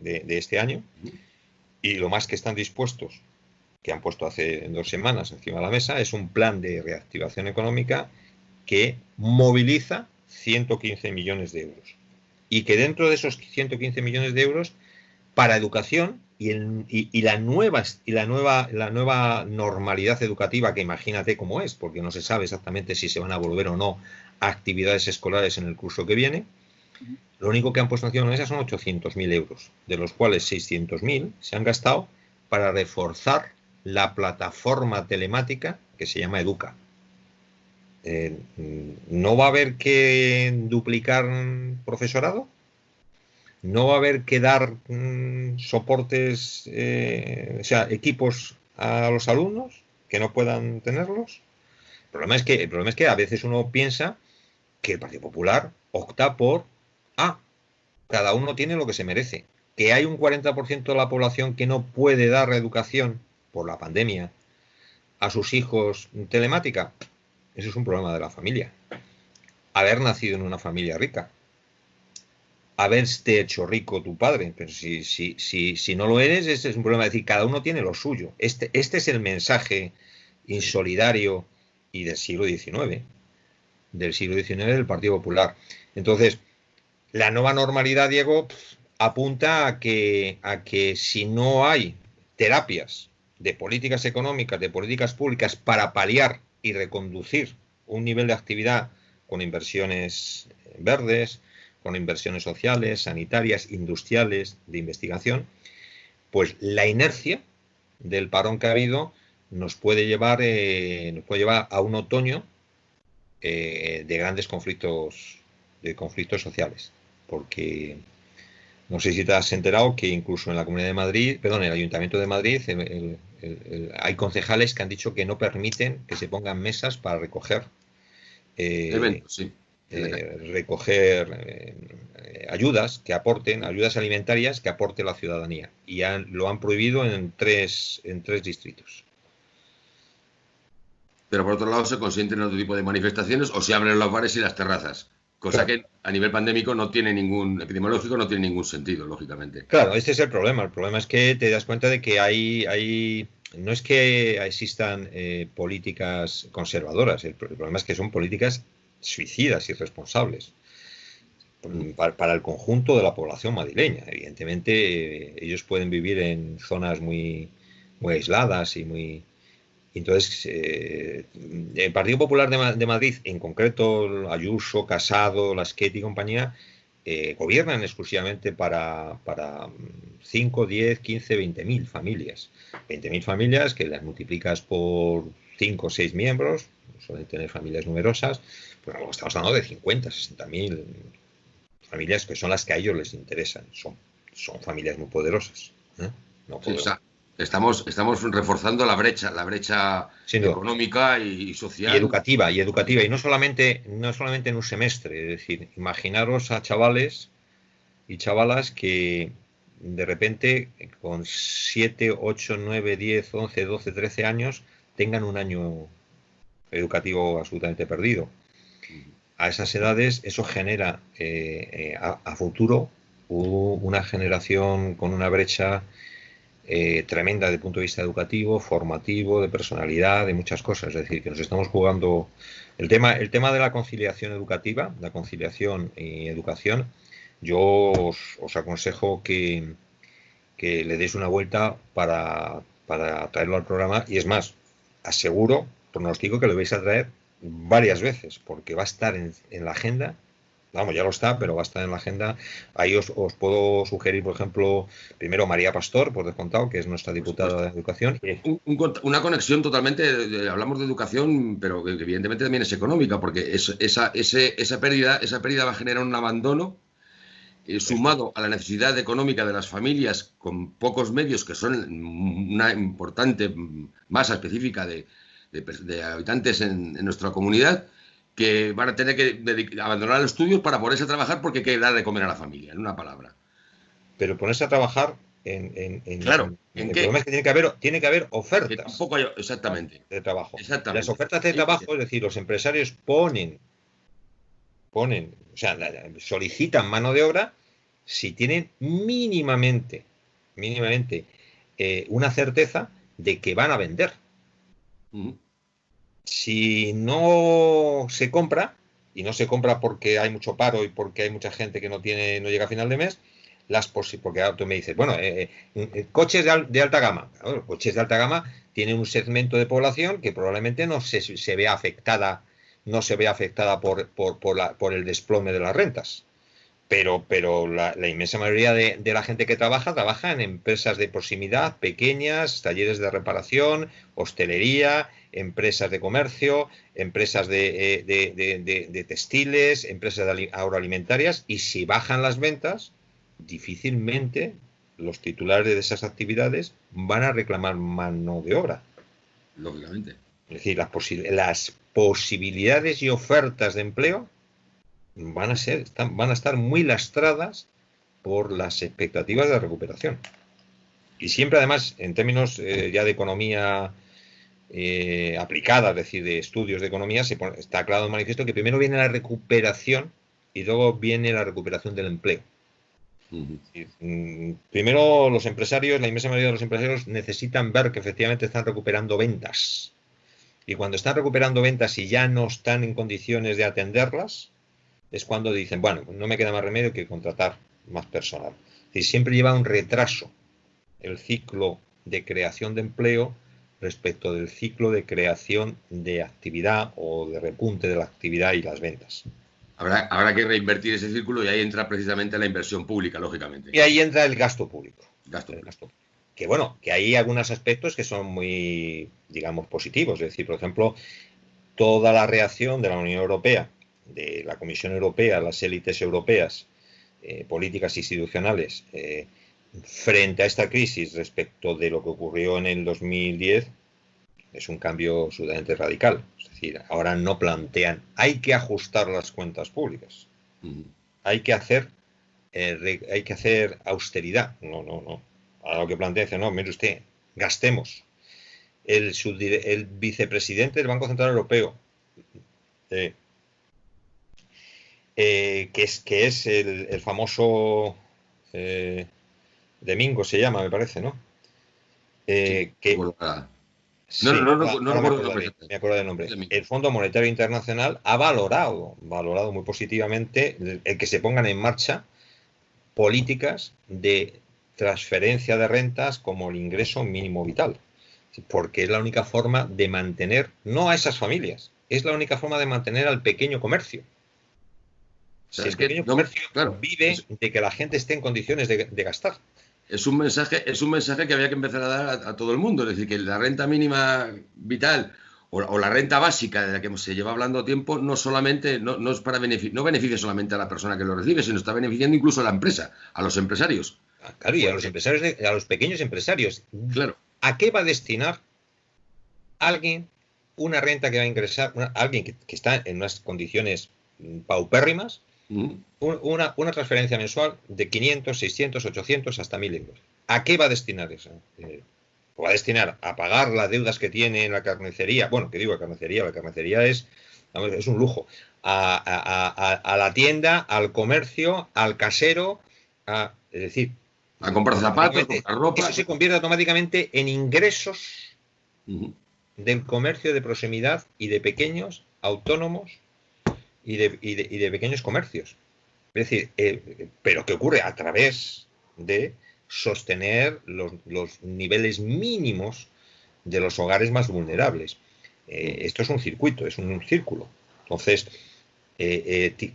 de este año, y lo más que están dispuestos, que han puesto hace 2 semanas encima de la mesa, es un plan de reactivación económica que moviliza 115 millones de euros. Y que dentro de esos 115 millones de euros, para educación y la nueva normalidad educativa, que imagínate cómo es, porque no se sabe exactamente si se van a volver o no a actividades escolares en el curso que viene, lo único que han puesto encima de la mesa son 800.000 euros, de los cuales 600.000 se han gastado para reforzar la plataforma telemática que se llama Educa. ¿No va a haber que duplicar profesorado? ¿No va a haber que dar soportes, o sea, equipos a los alumnos que no puedan tenerlos? El problema es que a veces uno piensa que el Partido Popular opta por cada uno tiene lo que se merece. Que hay un 40% de la población que no puede dar educación por la pandemia a sus hijos telemática. Eso es un problema de la familia. Haber nacido en una familia rica. Haberte hecho rico tu padre. Pero si no lo eres, este es un problema. Es decir, cada uno tiene lo suyo. Este es el mensaje insolidario y del siglo XIX. Del siglo XIX del Partido Popular. Entonces, la nueva normalidad, Diego, apunta a que si no hay terapias de políticas económicas, de políticas públicas para paliar y reconducir un nivel de actividad con inversiones verdes, con inversiones sociales, sanitarias, industriales, de investigación, pues la inercia del parón que ha habido nos puede llevar a un otoño de grandes conflictos sociales, porque no sé si te has enterado que incluso en la Comunidad de Madrid, perdón, en el Ayuntamiento de Madrid, hay concejales que han dicho que no permiten que se pongan mesas para recoger ayudas que aporten, ayudas alimentarias que aporte la ciudadanía, y lo han prohibido en tres distritos. Pero por otro lado se consienten otro tipo de manifestaciones o se abren los bares y las terrazas. Cosa claro, que a nivel pandémico epidemiológico no tiene ningún sentido, lógicamente. Claro, este es el problema. El problema es que te das cuenta de que no es que existan políticas conservadoras, el problema es que son políticas suicidas y irresponsables para el conjunto de la población madrileña. Evidentemente, ellos pueden vivir en zonas muy, muy aisladas y muy... Entonces, el Partido Popular de Madrid, en concreto Ayuso, Casado, Lasquet y compañía, gobiernan exclusivamente para 5, 10, 15, 20.000 familias. 20.000 familias que las multiplicas por 5 o 6 miembros, suelen tener familias numerosas, pues estamos hablando de 50, 60.000 familias que son las que a ellos les interesan. Son familias muy poderosas. No sí, Estamos reforzando la brecha económica y social. Y educativa. Y no solamente en un semestre. Es decir, imaginaros a chavales y chavalas que de repente con 7, 8, 9, 10, 11, 12, 13 años tengan un año educativo absolutamente perdido. A esas edades eso genera a futuro una generación con una brecha tremenda desde el punto de vista educativo, formativo, de personalidad, de muchas cosas. Es decir, que nos estamos jugando el tema de la conciliación educativa, la conciliación y educación. Yo os aconsejo que le deis una vuelta para traerlo al programa, y es más, pronostico que lo vais a traer varias veces, porque va a estar en la agenda vamos, ya lo está, pero va a estar en la agenda. Ahí os puedo sugerir, por ejemplo, primero María Pastor, por descontado, que es nuestra diputada de Educación. Una conexión totalmente, hablamos de educación, pero que evidentemente también es económica, porque esa pérdida va a generar un abandono sumado a la necesidad económica de las familias con pocos medios, que son una importante masa específica de habitantes en nuestra comunidad, que van a tener que abandonar los estudios para ponerse a trabajar porque hay que dar de comer a la familia, en una palabra. Pero ponerse a trabajar claro, el problema es que tiene que haber ofertas. Tampoco hay, exactamente. De trabajo. Exactamente. Las ofertas de trabajo, es decir, los empresarios ponen, o sea, solicitan mano de obra si tienen mínimamente una certeza de que van a vender. Si no se compra, y no se compra porque hay mucho paro y porque hay mucha gente que no llega a final de mes, porque ahora tú me dices, bueno, coches de alta gama. Bueno, coches de alta gama tienen un segmento de población que probablemente no se vea afectada por el desplome de las rentas. Pero la inmensa mayoría de la gente que trabaja en empresas de proximidad, pequeñas, talleres de reparación, hostelería, empresas de comercio, empresas de textiles, empresas agroalimentarias, y si bajan las ventas, difícilmente los titulares de esas actividades van a reclamar mano de obra. Lógicamente. Es decir, las posibilidades y ofertas de empleo van a estar muy lastradas por las expectativas de recuperación. Y siempre, además, en términos ya de economía aplicada, es decir, de estudios de economía, está claro de manifiesto que primero viene la recuperación y luego viene la recuperación del empleo. Primero los empresarios, la inmensa mayoría de los empresarios necesitan ver que efectivamente están recuperando ventas. Y cuando están recuperando ventas y ya no están en condiciones de atenderlas, es cuando dicen, bueno, no me queda más remedio que contratar más personal. Es decir, siempre lleva un retraso el ciclo de creación de empleo respecto del ciclo de creación de actividad o de repunte de la actividad y las ventas. Habrá que reinvertir ese círculo y ahí entra precisamente la inversión pública, lógicamente. Y ahí entra el gasto público. Que bueno, que hay algunos aspectos que son muy, digamos, positivos. Es decir, por ejemplo, toda la reacción de la Unión Europea, de la Comisión Europea, las élites europeas, políticas institucionales, frente a esta crisis respecto de lo que ocurrió en el 2010, es un cambio absolutamente radical. Es decir, ahora no plantean, hay que ajustar las cuentas públicas, hay que hacer austeridad. No. Ahora lo que plantea es, no, mire usted, gastemos. El vicepresidente del Banco Central Europeo, que es el famoso Domingo se llama, me parece, ¿no? No recuerdo. Me acuerdo del nombre. El Fondo Monetario Internacional ha valorado muy positivamente el que se pongan en marcha políticas de transferencia de rentas como el ingreso mínimo vital, porque es la única forma de mantener, no a esas familias, es la única forma de mantener al pequeño comercio. O sea, el pequeño comercio vive de que la gente esté en condiciones de gastar. Es un mensaje que había que empezar a dar a todo el mundo, es decir, que la renta mínima vital o la renta básica de la que se lleva hablando tiempo no es para no beneficia solamente a la persona que lo recibe, sino está beneficiando incluso a la empresa, a los empresarios. Claro, y a los empresarios, a los pequeños empresarios. Claro. ¿A qué va a destinar alguien una renta que va a ingresar, alguien que está en unas condiciones paupérrimas? Una transferencia mensual de 500, 600, 800 hasta 1.000 euros. ¿A qué va a destinar eso? Va a destinar a pagar las deudas que tiene en la carnicería. Bueno, ¿qué digo? La carnicería es un lujo. A la tienda, al comercio, al casero, es decir, a comprar zapatos, comprar ropa. Eso se convierte automáticamente en ingresos del comercio de proximidad y de pequeños autónomos y de pequeños comercios. Es decir, pero ¿qué ocurre? A través de sostener los niveles mínimos de los hogares más vulnerables. Esto es un circuito, es un círculo. Entonces,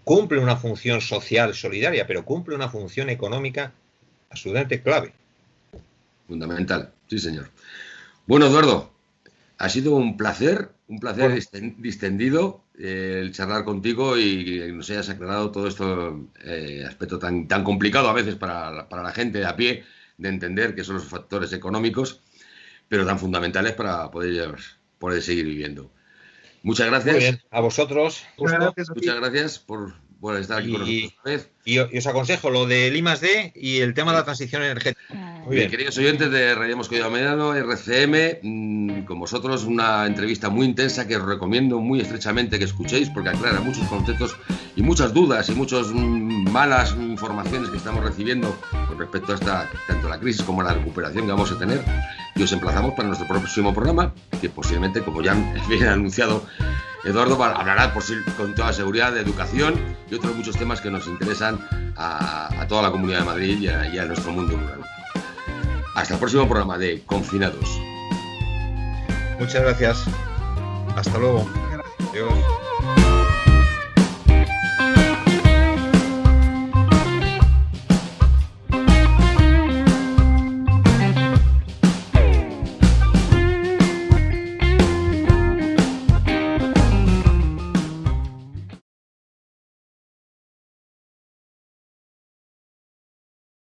cumple una función social solidaria, pero cumple una función económica absolutamente clave. Fundamental, sí señor. Bueno, Eduardo, ha sido un placer distendido el charlar contigo y que nos hayas aclarado todo este aspecto tan complicado a veces para la gente de a pie de entender que son los factores económicos, pero tan fundamentales para poder seguir viviendo. Muchas gracias. Muy bien, a vosotros. Muchas gracias por estar aquí con nosotros otra vez. Y os aconsejo lo del I+D y el tema de la transición energética. Muy bien, queridos oyentes de Rayamos Collado Mediano, RCM, con vosotros una entrevista muy intensa que os recomiendo muy estrechamente que escuchéis porque aclara muchos conceptos y muchas dudas y muchas malas informaciones que estamos recibiendo con respecto a tanto la crisis como la recuperación que vamos a tener. Y os emplazamos para nuestro próximo programa, que posiblemente, como ya bien anunciado Eduardo, hablará con toda seguridad de educación y otros muchos temas que nos interesan a toda la Comunidad de Madrid y a nuestro mundo rural. Hasta el próximo programa de Confinados. Muchas gracias. Hasta luego. Adiós.